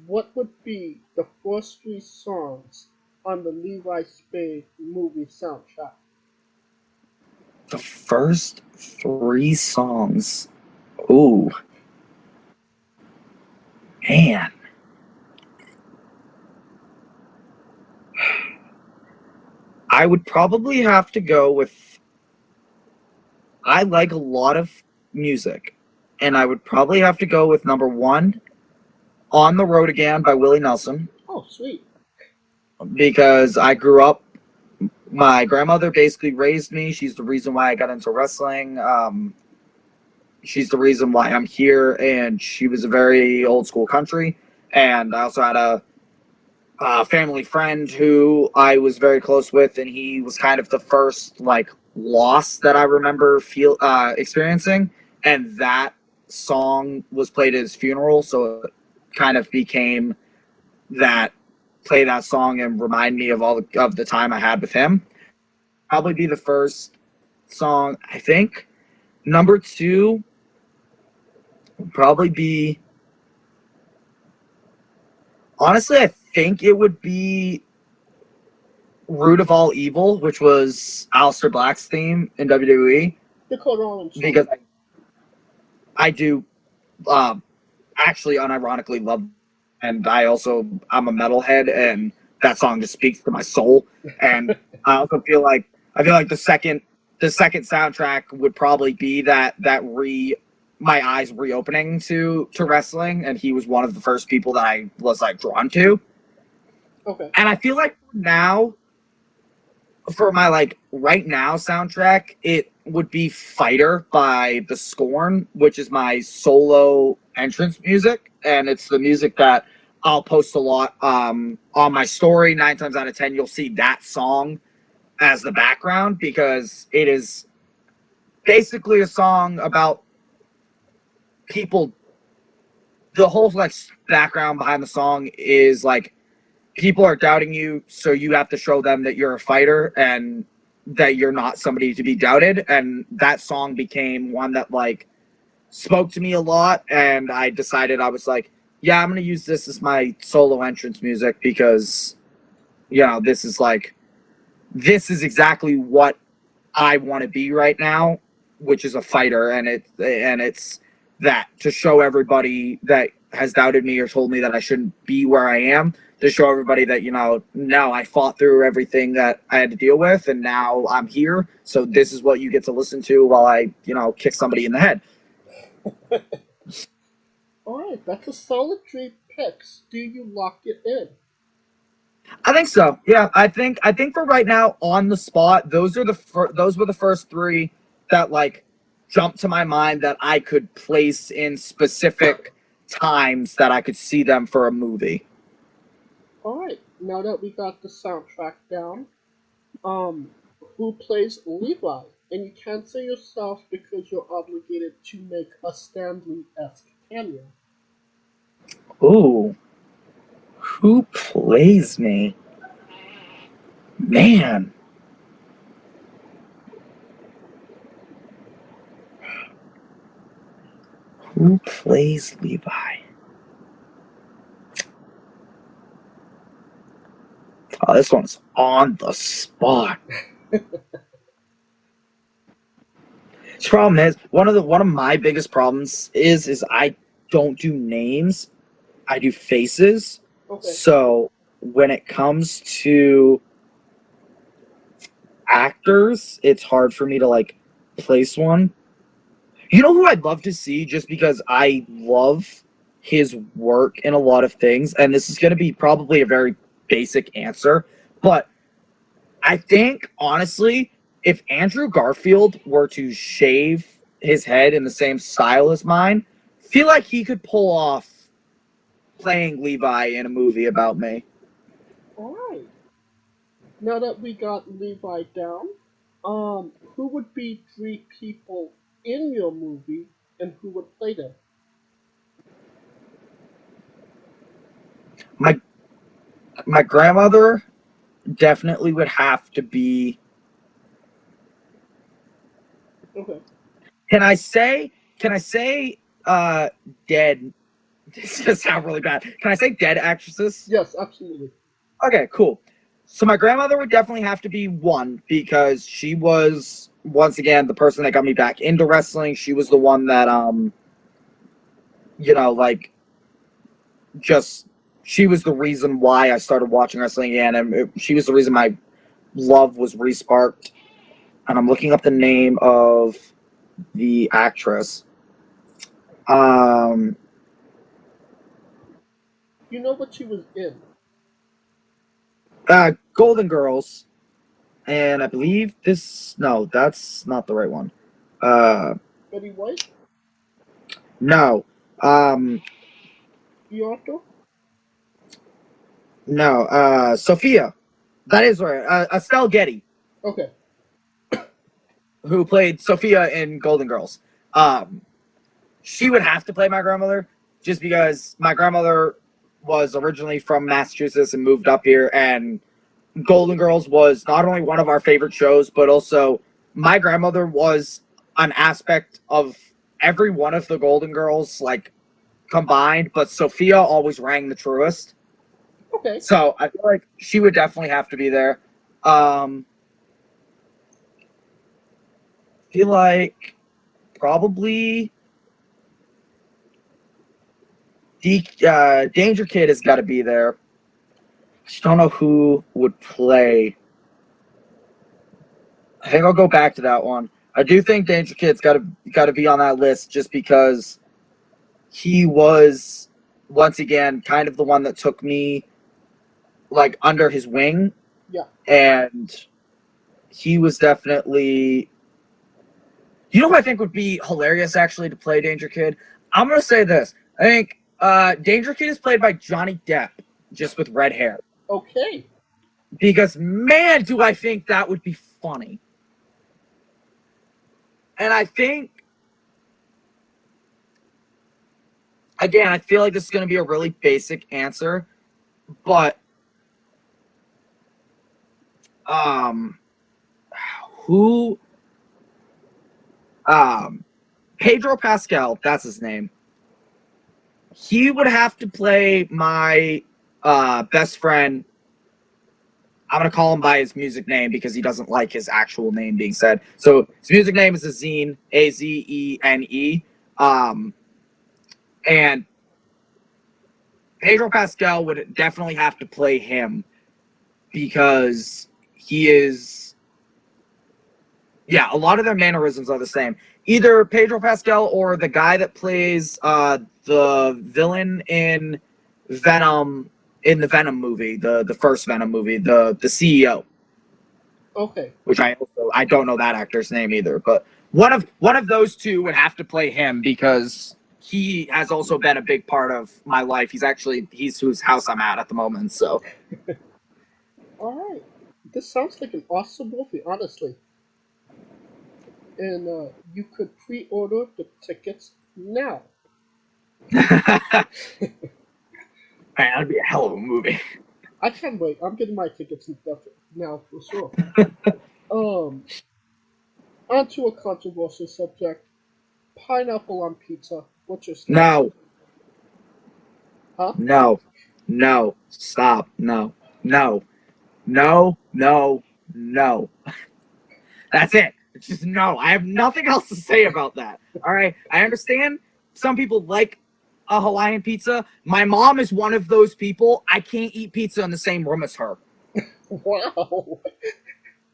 [SPEAKER 14] What would be the first 3 songs on the Levi Spade movie soundtrack?
[SPEAKER 13] The first 3 songs. Ooh. Man. I would probably have to go with... I like a lot of music. And I would probably have to go with number 1, On the Road Again by Willie Nelson.
[SPEAKER 14] Oh, sweet.
[SPEAKER 13] Because I grew up... My grandmother basically raised me. She's the reason why I got into wrestling. She's the reason why I'm here. And she was a very old school country. And I also had a family friend who I was very close with, and he was kind of the first like loss that I remember experiencing, and that song was played at his funeral, so it kind of became that play that song and remind me of all of the time I had with him. Probably be the first song, I think. Number 2 would probably be, honestly, I think it would be Root of All Evil, which was Aleister Black's theme in WWE. Because I do actually unironically love, and I'm a metalhead, and that song just speaks to my soul. And I also feel like the second soundtrack would probably be my eyes reopening to wrestling, and he was one of the first people that I was like drawn to.
[SPEAKER 14] Okay.
[SPEAKER 13] And I feel like now, for my like right now soundtrack, it would be Fighter by The Scorn, which is my solo entrance music, and it's the music that I'll post a lot on my story. 9 times out of 10, you'll see that song as the background, because it is basically a song about people. The whole like background behind the song is like, people are doubting you, so you have to show them that you're a fighter and that you're not somebody to be doubted. And that song became one that like spoke to me a lot, and I decided, I was like, yeah, I'm gonna use this as my solo entrance music, because this is exactly what I want to be right now, which is a fighter. And it's that, to show everybody that has doubted me or told me that I shouldn't be where I am, to show everybody that, now I fought through everything that I had to deal with, and now I'm here. So this is what you get to listen to while I, kick somebody in the head.
[SPEAKER 14] All right, that's a solid 3 picks. Do you lock it in?
[SPEAKER 13] I think so. Yeah, I think for right now, on the spot, those were the first 3 that like jumped to my mind that I could place in specific times that I could see them for a movie.
[SPEAKER 14] All right, now that we got the soundtrack down, who plays Levi? And you can't say yourself, because you're obligated to make a Stan Lee-esque cameo.
[SPEAKER 13] Ooh, who plays me? Man. Who plays Levi? Oh, this one's on the spot. The problem is, one of my biggest problems is I don't do names, I do faces.
[SPEAKER 14] Okay.
[SPEAKER 13] So when it comes to actors, it's hard for me to like place one. You know who I'd love to see, just because I love his work in a lot of things, and this is going to be probably a very basic answer, but I think, honestly, if Andrew Garfield were to shave his head in the same style as mine, feel like he could pull off playing Levi in a movie about me.
[SPEAKER 14] Alright. Now that we got Levi down, who would be 3 people in your movie and who would play them?
[SPEAKER 13] My grandmother definitely would have to be.
[SPEAKER 14] Okay.
[SPEAKER 13] Can I say dead? This just sound really bad. Can I say dead actresses?
[SPEAKER 14] Yes, absolutely.
[SPEAKER 13] Okay, cool. So my grandmother would definitely have to be one because she was, once again, the person that got me back into wrestling. She was the one that she was the reason why I started watching wrestling again, and she was the reason my love was resparked. And I'm looking up the name of the actress.
[SPEAKER 14] You know what she was in?
[SPEAKER 13] Golden Girls, and I believe that's not the right one.
[SPEAKER 14] Betty White?
[SPEAKER 13] No.
[SPEAKER 14] Bianca?
[SPEAKER 13] No. Sophia. That is right. Estelle Getty,
[SPEAKER 14] Okay.
[SPEAKER 13] who played Sophia in Golden Girls. She would have to play my grandmother, just because my grandmother was originally from Massachusetts and moved up here, and Golden Girls was not only one of our favorite shows, but also my grandmother was an aspect of every one of the Golden Girls, like, combined, but Sophia always rang the truest.
[SPEAKER 14] Okay.
[SPEAKER 13] So I feel like she would definitely have to be there. Feel like probably DangerKid has got to be there. Just don't know who would play. I think I'll go back to that one. I do think DangerKid's got to be on that list just because he was, once again, kind of the one that took me like under his wing.
[SPEAKER 14] Yeah.
[SPEAKER 13] And he was definitely, you know who I think would be hilarious actually to play DangerKid? I'm gonna say this. I think DangerKid is played by Johnny Depp, just with red hair.
[SPEAKER 14] Okay.
[SPEAKER 13] Because man, do I think that would be funny. And I think, again, I feel like this is going to be a really basic answer, but Pedro Pascal, that's his name. He would have to play my best friend. I'm going to call him by his music name because he doesn't like his actual name being said. So his music name is Azene, Azene. And Pedro Pascal would definitely have to play him because he is, yeah, a lot of their mannerisms are the same. Either Pedro Pascal or the guy that plays the villain in Venom, in the Venom movie, the first Venom movie, the CEO.
[SPEAKER 14] Okay.
[SPEAKER 13] Which I don't know that actor's name either, but one of those two would have to play him because he has also been a big part of my life. He's whose house I'm at the moment, so.
[SPEAKER 14] All right. This sounds like an awesome movie, honestly. And you could pre-order the tickets now.
[SPEAKER 13] Man, that'd be a hell of a movie.
[SPEAKER 14] I can't wait. I'm getting my tickets now for sure. On to a controversial subject. Pineapple on pizza. What's your stance?
[SPEAKER 13] No.
[SPEAKER 14] Huh?
[SPEAKER 13] No. No. Stop. No. No. No. No. No. That's it. It's just no. I have nothing else to say about that. All right. I understand some people like a Hawaiian pizza. My mom is one of those people. I can't eat pizza in the same room as her.
[SPEAKER 14] Wow.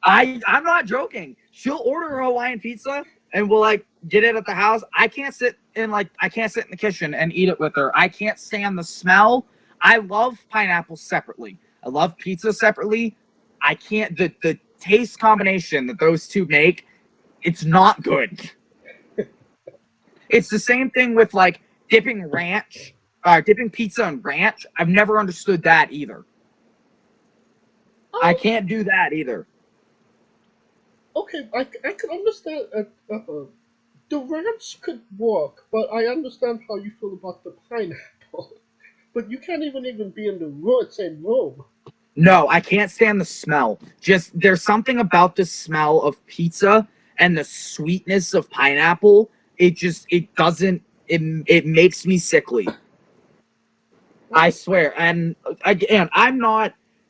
[SPEAKER 13] I'm not joking. She'll order a Hawaiian pizza and we'll like get it at the house. I can't sit in the kitchen and eat it with her. I can't stand the smell. I love pineapple separately. I love pizza separately. I can't, the taste combination that those two make, it's not good. It's the same thing with like dipping pizza in ranch. I've never understood that either. I can't do that either.
[SPEAKER 14] Okay, I can understand. The ranch could work, but I understand how you feel about the pineapple. But you can't even be in the same room.
[SPEAKER 13] No, I can't stand the smell. Just there's something about the smell of pizza and the sweetness of pineapple. It makes me sickly. I swear. And again,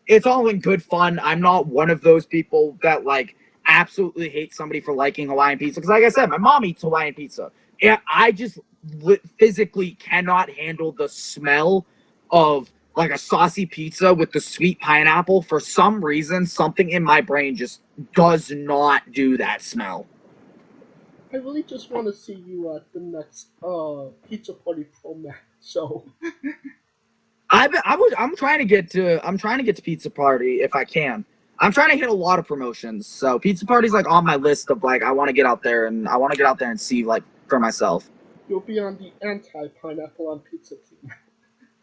[SPEAKER 13] it's all in good fun. I'm not one of those people that like absolutely hate somebody for liking Hawaiian pizza. Because like I said, my mom eats Hawaiian pizza. And I just physically cannot handle the smell of like a saucy pizza with the sweet pineapple. For some reason, something in my brain just does not do that smell.
[SPEAKER 14] I really just want to see you at the next Pizza Party Pro Match show.
[SPEAKER 13] I'm trying to get to Pizza Party if I can. I'm trying to hit a lot of promotions. So Pizza Party's like on my list of like I want to get out there and see like for myself.
[SPEAKER 14] You'll be on the anti-pineapple on pizza team.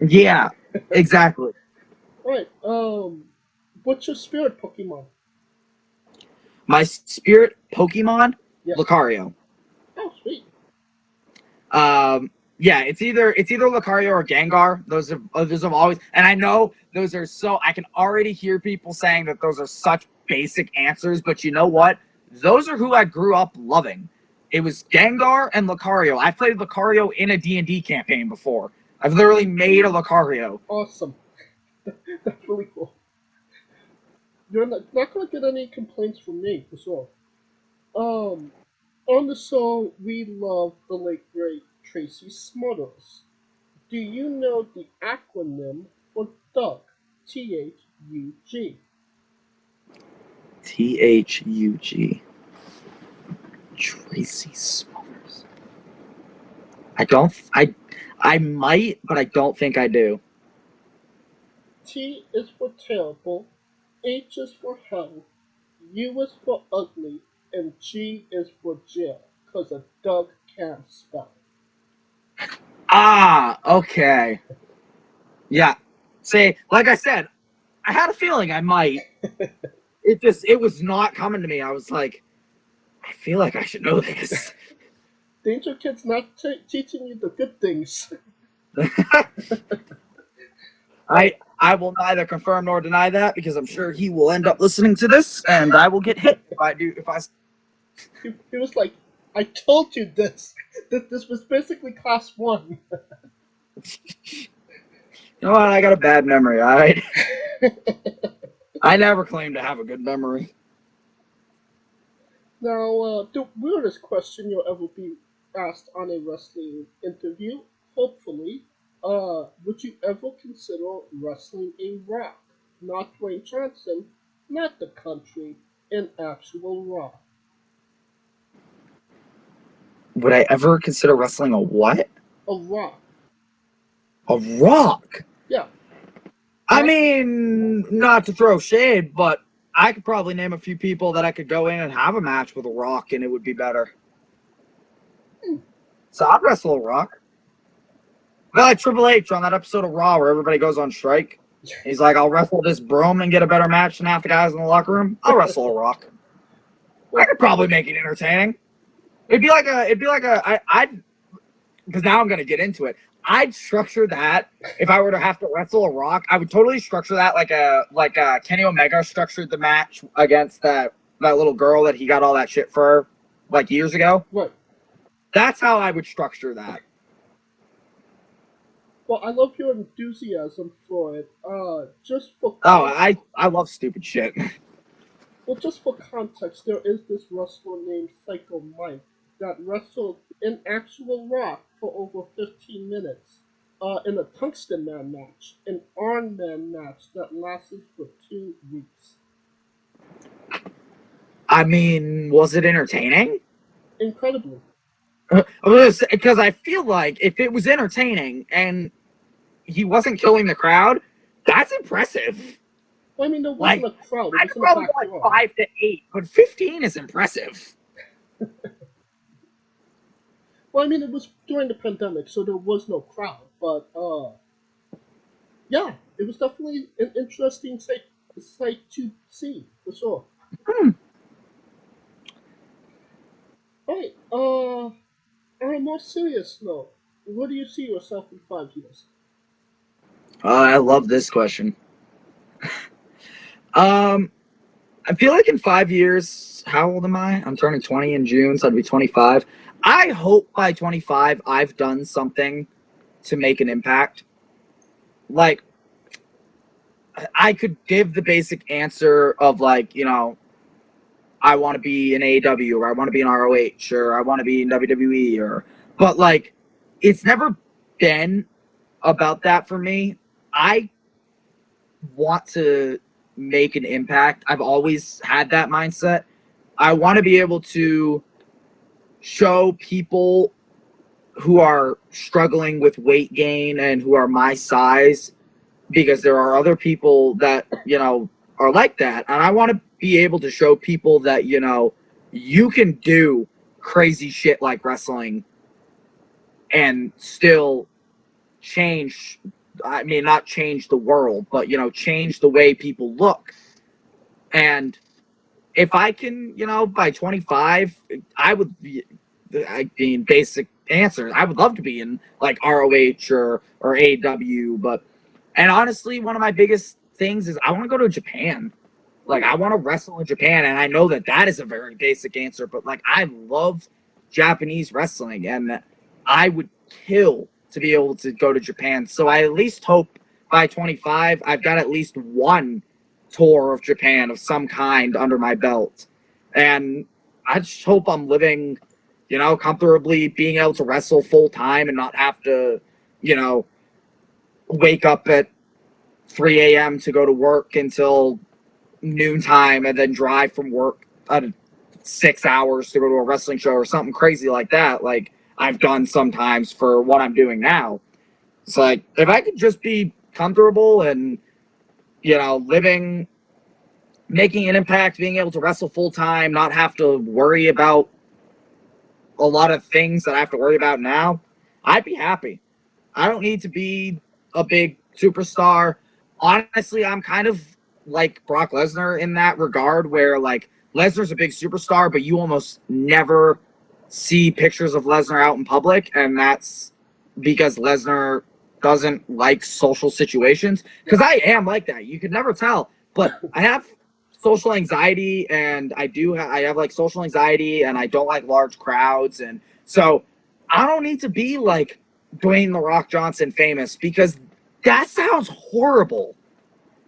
[SPEAKER 13] Yeah, exactly.
[SPEAKER 14] Alright, what's your spirit Pokemon?
[SPEAKER 13] My spirit Pokemon?
[SPEAKER 14] Yes.
[SPEAKER 13] Lucario.
[SPEAKER 14] Oh, sweet.
[SPEAKER 13] Yeah, it's either Lucario or Gengar. Those have always, and I know those are I can already hear people saying that those are such basic answers, but you know what? Those are who I grew up loving. It was Gengar and Lucario. I played Lucario in a D&D campaign before. I've literally made a Lucario.
[SPEAKER 14] Awesome. That's really cool. You're not going to get any complaints from me, for sure. On the show, we love the late great Tracy Smothers. Do you know the acronym for Doug? THUG.
[SPEAKER 13] THUG. Tracy Smothers. I might, but I don't think I do.
[SPEAKER 14] T is for terrible, H is for hell, U is for ugly, and G is for jail, because a Doug can't spell.
[SPEAKER 13] Ah, okay. Yeah. See, like I said, I had a feeling I might. It was not coming to me. I was like, I feel like I should know this.
[SPEAKER 14] DangerKid's not teaching you the good things.
[SPEAKER 13] I will neither confirm nor deny that because I'm sure he will end up listening to this and I will get hit if I do.
[SPEAKER 14] He was like, I told you this. This was basically class 1.
[SPEAKER 13] You know what? I got a bad memory, alright? I never claimed to have a good memory.
[SPEAKER 14] Now, the weirdest question you'll ever be asked on a wrestling interview, hopefully, would you ever consider wrestling a rock? Not Dwayne Johnson, not the country, an actual rock.
[SPEAKER 13] Would I ever consider wrestling a what?
[SPEAKER 14] A rock.
[SPEAKER 13] A rock?
[SPEAKER 14] Yeah.
[SPEAKER 13] I mean, not to throw shade, but I could probably name a few people that I could go in and have a match with a rock and it would be better. So I'd wrestle a rock. I like Triple H on that episode of Raw where everybody goes on strike. He's like, I'll wrestle this broom and get a better match than half the guys in the locker room. I'll wrestle a rock. I could probably make it entertaining. I'd because now I'm going to get into it. I'd structure that if I were to have to wrestle a rock. I would totally structure that like Kenny Omega structured the match against that little girl that he got all that shit for like years ago.
[SPEAKER 14] Right.
[SPEAKER 13] That's how I would structure that.
[SPEAKER 14] Well, I love your enthusiasm for it. Just for
[SPEAKER 13] I love stupid shit.
[SPEAKER 14] Well, just for context, there is this wrestler named Psycho Mike that wrestled an actual rock for over 15 minutes in a Tungsten Man match, an Iron Man match that lasted for 2 weeks.
[SPEAKER 13] I mean, was it entertaining?
[SPEAKER 14] Incredibly.
[SPEAKER 13] Because I feel like if it was entertaining and he wasn't killing the crowd, that's impressive.
[SPEAKER 14] Well, I mean, there wasn't a crowd.
[SPEAKER 13] I could probably go like 5 to 8, but 15 is impressive.
[SPEAKER 14] Well, Well, I mean, it was during the pandemic, so there was no crowd. But yeah, it was definitely an interesting sight to see for sure. Right. On a more serious note, where do you see yourself in 5 years?
[SPEAKER 13] I love this question. I feel like in 5 years, how old am I? I'm turning 20 in June, so I'd be 25. I hope by 25 I've done something to make an impact. Like, I could give the basic answer of, like, you know, I want to be in AEW, or I want to be in ROH, or I want to be in WWE, but like, it's never been about that for me. I want to make an impact. I've always had that mindset. I want to be able to show people who are struggling with weight gain and who are my size, because there are other people that, you know, are like that. And I want to be able to show people that, you know, you can do crazy shit like wrestling and still change, I mean, not change the world, but, you know, change the way people look. And if I can, you know, by 25, I would be, I mean, basic answers, I would love to be in like ROH or AW, but, and honestly, one of my biggest things is I want to go to Japan. Like, I want to wrestle in Japan, and I know that that is a very basic answer, but like, I love Japanese wrestling, and I would kill to be able to go to Japan. So I at least hope by 25, I've got at least one tour of Japan of some kind under my belt. And I just hope I'm living, you know, comfortably, being able to wrestle full time and not have to, you know, wake up at 3 a.m. to go to work until noontime and then drive from work 6 hours to go to a wrestling show or something crazy like that, like I've done sometimes for what I'm doing now. It's like, if I could just be comfortable and, you know, living, making an impact, being able to wrestle full time, not have to worry about a lot of things that I have to worry about now, I'd be happy. I don't need to be a big superstar. Honestly, I'm kind of like Brock Lesnar in that regard, where like Lesnar's a big superstar, but you almost never see pictures of Lesnar out in public, and that's because Lesnar doesn't like social situations. Because I am like that. You could never tell, but I have social anxiety, and I have like social anxiety, and I don't like large crowds, and so I don't need to be like Dwayne "The Rock" Johnson famous, because that sounds horrible.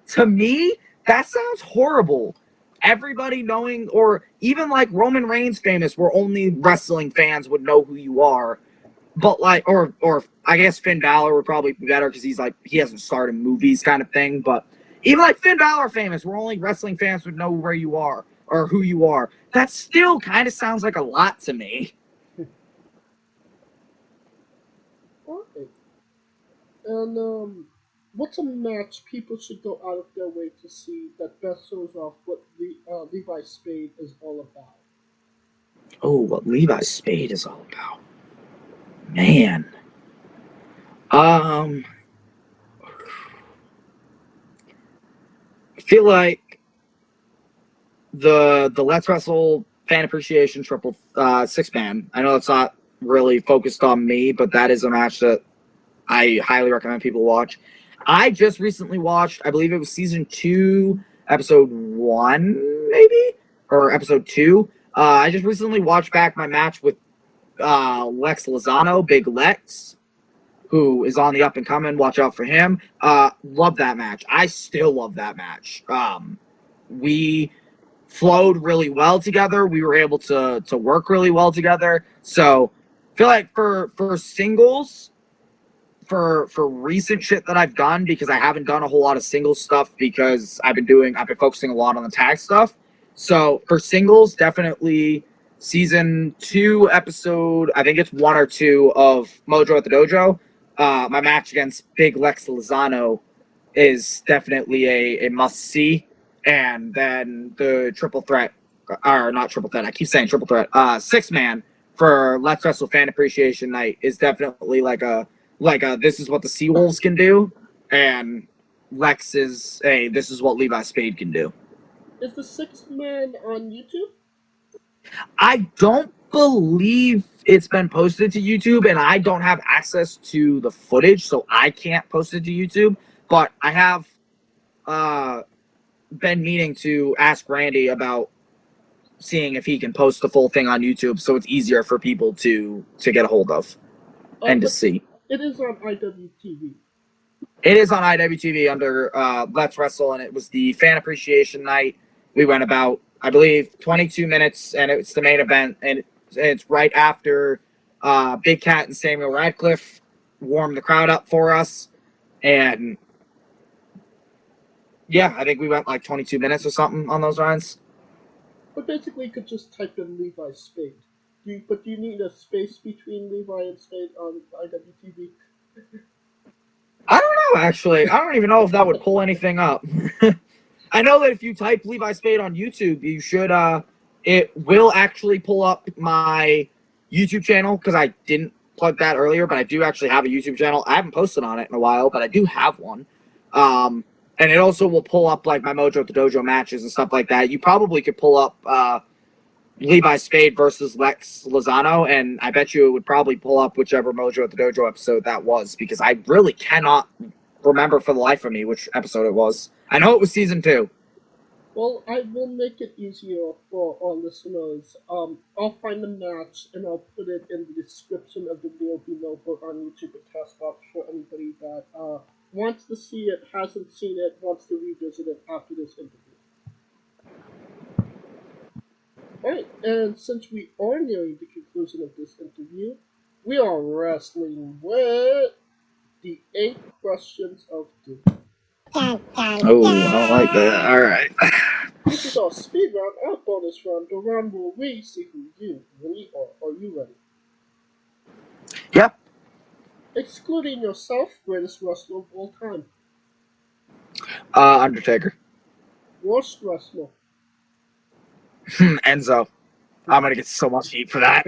[SPEAKER 13] To me, that sounds horrible. Everybody knowing, or even like Roman Reigns famous, where only wrestling fans would know who you are. But like, or I guess Finn Balor would probably be better because he's like, he hasn't starred in movies kind of thing. But even like Finn Balor famous, where only wrestling fans would know where you are or who you are. That still kind of sounds like a lot to me.
[SPEAKER 14] Okay. And what's a match people should go out of their way to see that best shows off what Levi Spade is all about?
[SPEAKER 13] Oh, what Levi Spade is all about. Man. I feel like the Let's Wrestle Fan Appreciation Triple Six Man. I know it's not really focused on me, but that is a match that I highly recommend people watch. I just recently watched, I believe it was season 2, episode 1, maybe? Or episode 2. I just recently watched back my match with Lex Lozano, Big Lex, who is on the up and coming. Watch out for him. Love that match. I still love that match. We flowed really well together. We were able to work really well together. So I feel like for singles, for recent shit that I've done, because I haven't done a whole lot of singles stuff because I've been focusing a lot on the tag stuff. So for singles, definitely season 2 episode, I think it's 1 or 2 of Mojo at the Dojo. My match against Big Lex Lozano is definitely a must-see. And then the triple threat, or not triple threat, I keep saying triple threat, 6-man for Let's Wrestle Fan Appreciation Night is definitely like a this is what the SeaWolfs can do, and Lex is this is what Levi Spade can do.
[SPEAKER 14] Is the sixth man on YouTube?
[SPEAKER 13] I don't believe it's been posted to YouTube, and I don't have access to the footage, so I can't post it to YouTube. But I have been meaning to ask Randy about seeing if he can post the full thing on YouTube, so it's easier for people to get a hold of and to see.
[SPEAKER 14] It is on IWTV.
[SPEAKER 13] It is on IWTV under Let's Wrestle, and it was the fan appreciation night. We went about, I believe, 22 minutes, and it's the main event, and it's right after Big Cat and Samuel Radcliffe warmed the crowd up for us, and yeah, I think we went like 22 minutes or something on those lines.
[SPEAKER 14] But basically, you could just type in Levi Spade. But do you need a space between Levi and Spade on IWTV?
[SPEAKER 13] I don't know, actually. I don't even know if that would pull anything up. I know that if you type Levi Spade on YouTube, you should, it will actually pull up my YouTube channel, because I didn't plug that earlier, but I do actually have a YouTube channel. I haven't posted on it in a while, but I do have one. And it also will pull up, like, my Mojo at the Dojo matches and stuff like that. You probably could pull up Levi Spade versus Lex Lozano, and I bet you it would probably pull up whichever Mojo at the Dojo episode that was, because I really cannot remember for the life of me which episode it was. I know it was season 2.
[SPEAKER 14] Well, I will make it easier for our listeners. I'll find the match, and I'll put it in the description of the video below, both on YouTube and Castbox, for anybody that wants to see it, hasn't seen it, wants to revisit it after this interview. Alright, and since we are nearing the conclusion of this interview, we are wrestling with the 8 questions of doom.
[SPEAKER 13] Oh, I don't like that. Alright.
[SPEAKER 14] This is our speed round, our bonus round, the round where we see who you really are. Are you ready?
[SPEAKER 13] Yep.
[SPEAKER 14] Excluding yourself, greatest wrestler of all time.
[SPEAKER 13] Undertaker.
[SPEAKER 14] Worst wrestler.
[SPEAKER 13] Enzo. I'm gonna get so much heat for that.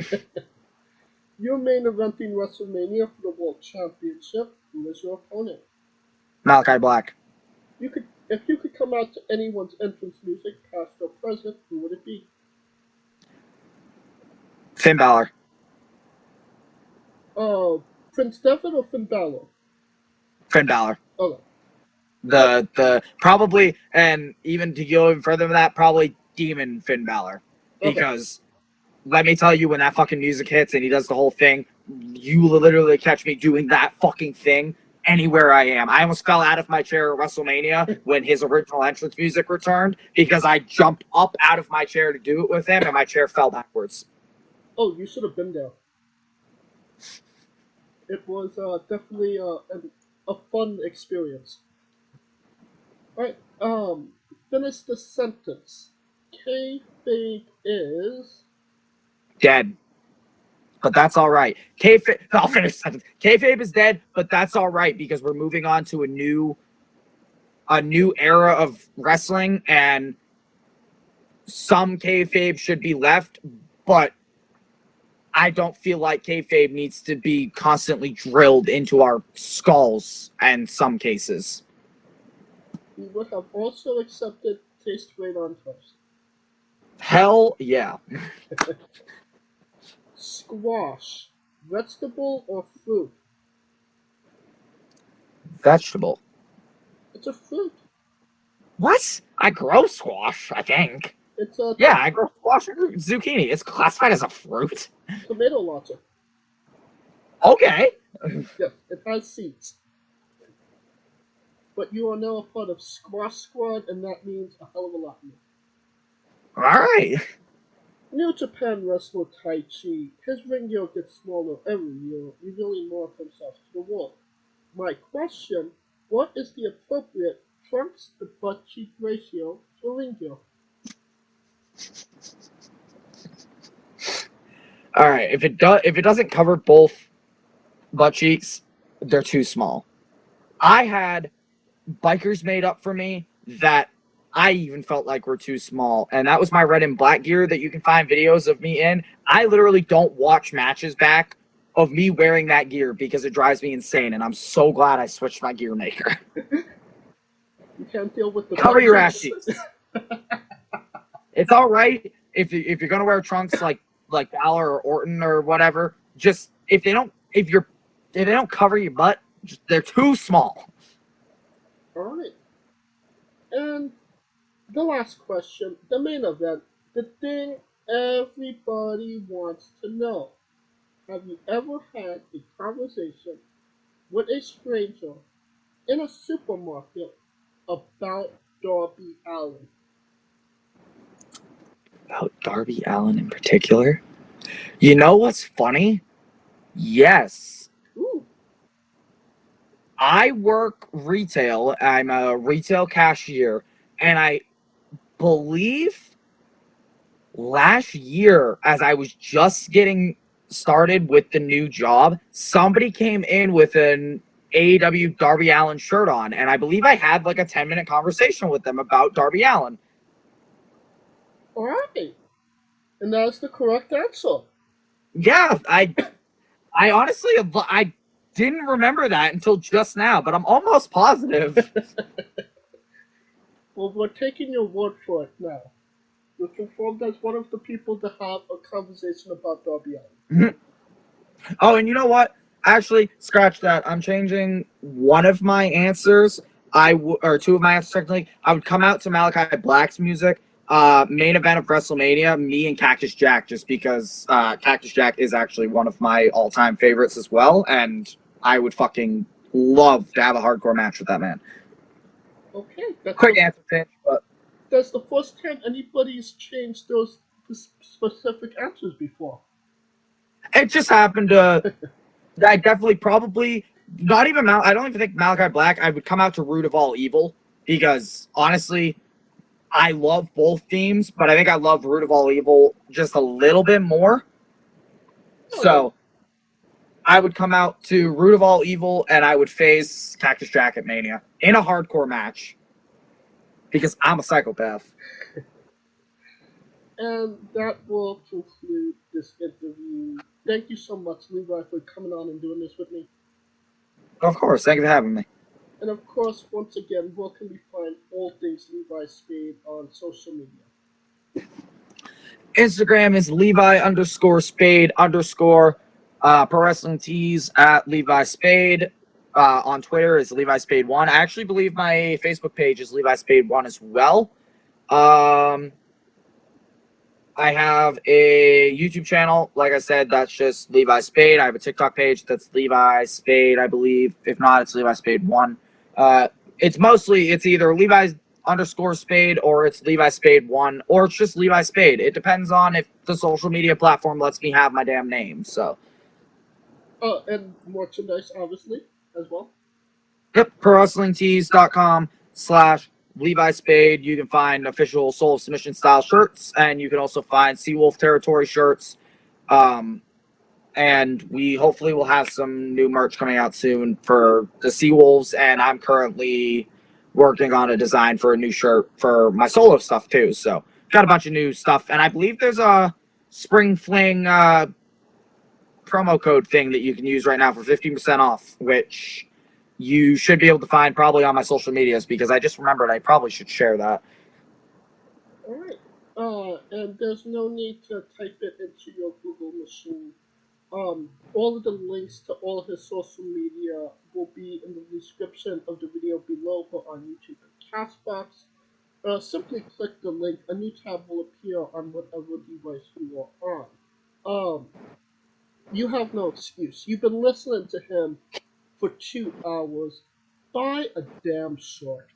[SPEAKER 14] You're main eventing WrestleMania for the World Championship. Who is your opponent?
[SPEAKER 13] Malachi Black.
[SPEAKER 14] If you could come out to anyone's entrance music, past or present, who would it be?
[SPEAKER 13] Finn Balor.
[SPEAKER 14] Prince Devitt or Finn Balor?
[SPEAKER 13] Finn Balor.
[SPEAKER 14] Okay.
[SPEAKER 13] The probably, and even to go even further than that, probably Demon Finn Balor. Because let me tell you, when that fucking music hits and he does the whole thing, you literally catch me doing that fucking thing anywhere I am. I almost fell out of my chair at WrestleMania when his original entrance music returned, because I jumped up out of my chair to do it with him, and my chair fell backwards.
[SPEAKER 14] Oh, you should have been there. It was definitely a fun experience. Alright, finish the sentence. Kayfabe is...
[SPEAKER 13] Dead. But that's all right. I'll finish the sentence. Kayfabe is dead, but that's all right, because we're moving on to a new era of wrestling, and some kayfabe should be left, but I don't feel like kayfabe needs to be constantly drilled into our skulls in some cases.
[SPEAKER 14] We would have also accepted taste great on toast.
[SPEAKER 13] Hell yeah.
[SPEAKER 14] Squash. Vegetable or fruit?
[SPEAKER 13] Vegetable.
[SPEAKER 14] It's a fruit.
[SPEAKER 13] What? I grow squash, I think.
[SPEAKER 14] It's a...
[SPEAKER 13] Yeah, I grow squash and zucchini. It's classified as a fruit.
[SPEAKER 14] Tomato latte.
[SPEAKER 13] Okay.
[SPEAKER 14] Yes, it has seeds. But you are now a part of Squash Squad, and that means a hell of a lot more.
[SPEAKER 13] Alright.
[SPEAKER 14] New Japan wrestler Tai Chi. His ring gear gets smaller every year, revealing more of himself to the world. My question, what is the appropriate trunks to butt cheek ratio for ring gear?
[SPEAKER 13] Alright, if it doesn't cover both butt cheeks, they're too small. I had bikers made up for me that I even felt like were too small. And that was my red and black gear that you can find videos of me in. I literally don't watch matches back of me wearing that gear because it drives me insane. And I'm so glad I switched my gear maker.
[SPEAKER 14] You can't deal with the
[SPEAKER 13] Cover your ass
[SPEAKER 14] trunks.
[SPEAKER 13] cheeks. It's all right if you're gonna wear trunks like Balor or Orton or whatever. Just if they don't cover your butt, they're too small.
[SPEAKER 14] All right. And the last question, the main event, the thing everybody wants to know. Have you ever had a conversation with a stranger in a supermarket about Darby Allin?
[SPEAKER 13] About Darby Allin in particular? You know what's funny? Yes.
[SPEAKER 14] Ooh.
[SPEAKER 13] I work retail. I'm a retail cashier, and I believe last year, as I was just getting started with the new job, somebody came in with an AEW Darby Allin shirt on, and I believe I had like a 10-minute conversation with them about Darby Allin.
[SPEAKER 14] All right. And that's the correct answer.
[SPEAKER 13] Yeah, I honestly, I didn't remember that until just now, but I'm almost positive.
[SPEAKER 14] Well, we're taking your word for it now. You're confirmed as one of the people to have a conversation about Darby Allin.
[SPEAKER 13] Oh, and you know what? Actually, scratch that. I'm changing one of my answers. Or two of my answers technically. I would come out to Malachi Black's music. Main event of WrestleMania, me and Cactus Jack, just because Cactus Jack is actually one of my all-time favorites as well, and I would fucking love to have a hardcore match with that man.
[SPEAKER 14] Okay. That's
[SPEAKER 13] Quick answer, Tinch, but
[SPEAKER 14] that's the first time anybody's changed those specific answers before.
[SPEAKER 13] it just happened to. I definitely probably not even I don't even think Malachi Black. I would come out to Root of All Evil because honestly, I love both teams, but I think I love Root of All Evil just a little bit more. So I would come out to Root of All Evil and I would face Cactus Jack at Mania in a hardcore match because I'm a psychopath.
[SPEAKER 14] And that will conclude this interview. Thank you so much, Levi, for coming on and doing this with me.
[SPEAKER 13] Of course, thank you for having me.
[SPEAKER 14] And of course, once again, where can we find all things Levi Spade on social media?
[SPEAKER 13] Instagram is Levi_Spade_ Pro Wrestling Tees at Levi Spade. On Twitter is Levi Spade 1. I actually believe my Facebook page is Levi Spade 1 as well. I have a YouTube channel, like I said, that's just Levi Spade. I have a TikTok page that's Levi Spade, I believe. If not, it's Levi Spade 1. It's either Levi_Spade or it's Levi Spade 1, or it's just Levi Spade. It depends on if the social media platform lets me have my damn name, so.
[SPEAKER 14] And merchandise, obviously, as well.
[SPEAKER 13] Yep, ProWrestlingTees.com/Levi Spade. You can find official Sól Of Submission Style shirts, and you can also find SeaWolf Territory shirts. And we hopefully will have some new merch coming out soon for the SeaWolves, and I'm currently working on a design for a new shirt for my solo stuff too. So got a bunch of new stuff, and I believe there's a Spring Fling promo code thing that you can use right now for 15% off, which you should be able to find probably on my social medias because I just remembered I probably should share that.
[SPEAKER 14] All right. And there's no need to type it into your Google machine. All of the links to all of his social media will be in the description of the video below or on YouTube and Castbox. Simply click the link. A new tab will appear on whatever device you are on. You have no excuse. You've been listening to him for 2 hours. Buy a damn shirt.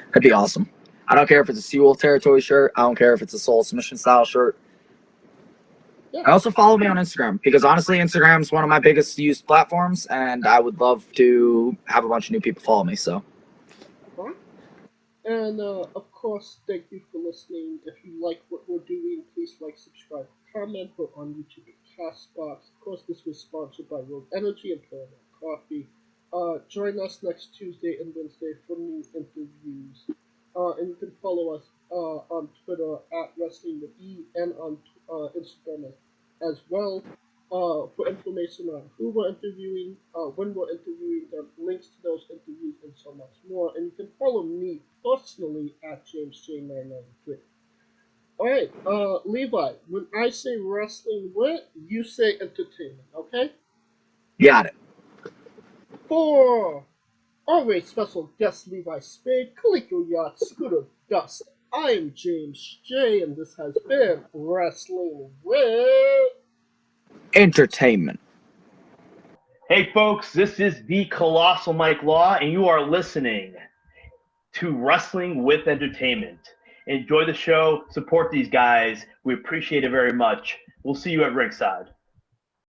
[SPEAKER 13] That'd be awesome. I don't care if it's a SeaWolf Territory shirt. I don't care if it's a Sól Of Submission Style shirt.
[SPEAKER 14] Yeah.
[SPEAKER 13] I also follow me on Instagram because honestly, Instagram is one of my biggest used platforms, and I would love to have a bunch of new people follow me. So.
[SPEAKER 14] And of course, thank you for listening. If you like what we're doing, please like, subscribe, comment. We're on YouTube and Castbox. Of course, this was sponsored by Rogue Energy and Paramount Coffee. Join us next Tuesday and Wednesday for new interviews. In the follow us on Twitter at Wrestling with E and on Instagram as well for information on who we're interviewing, when we're interviewing them, links to those interviews, and so much more. And you can follow me personally at JamesJ993. All right, Levi, when I say wrestling with, you say entertainment, okay?
[SPEAKER 13] Got it.
[SPEAKER 14] For our very special guest, Levi Spade, Coleco Yacht, Scooter Dust, I am James J, and this has been Wrestling with
[SPEAKER 13] Entertainment.
[SPEAKER 4] Hey folks, this is the Colossal Mike Law, and you are listening to Wrestling with Entertainment. Enjoy the show, support these guys. We appreciate it very much. We'll see you at ringside.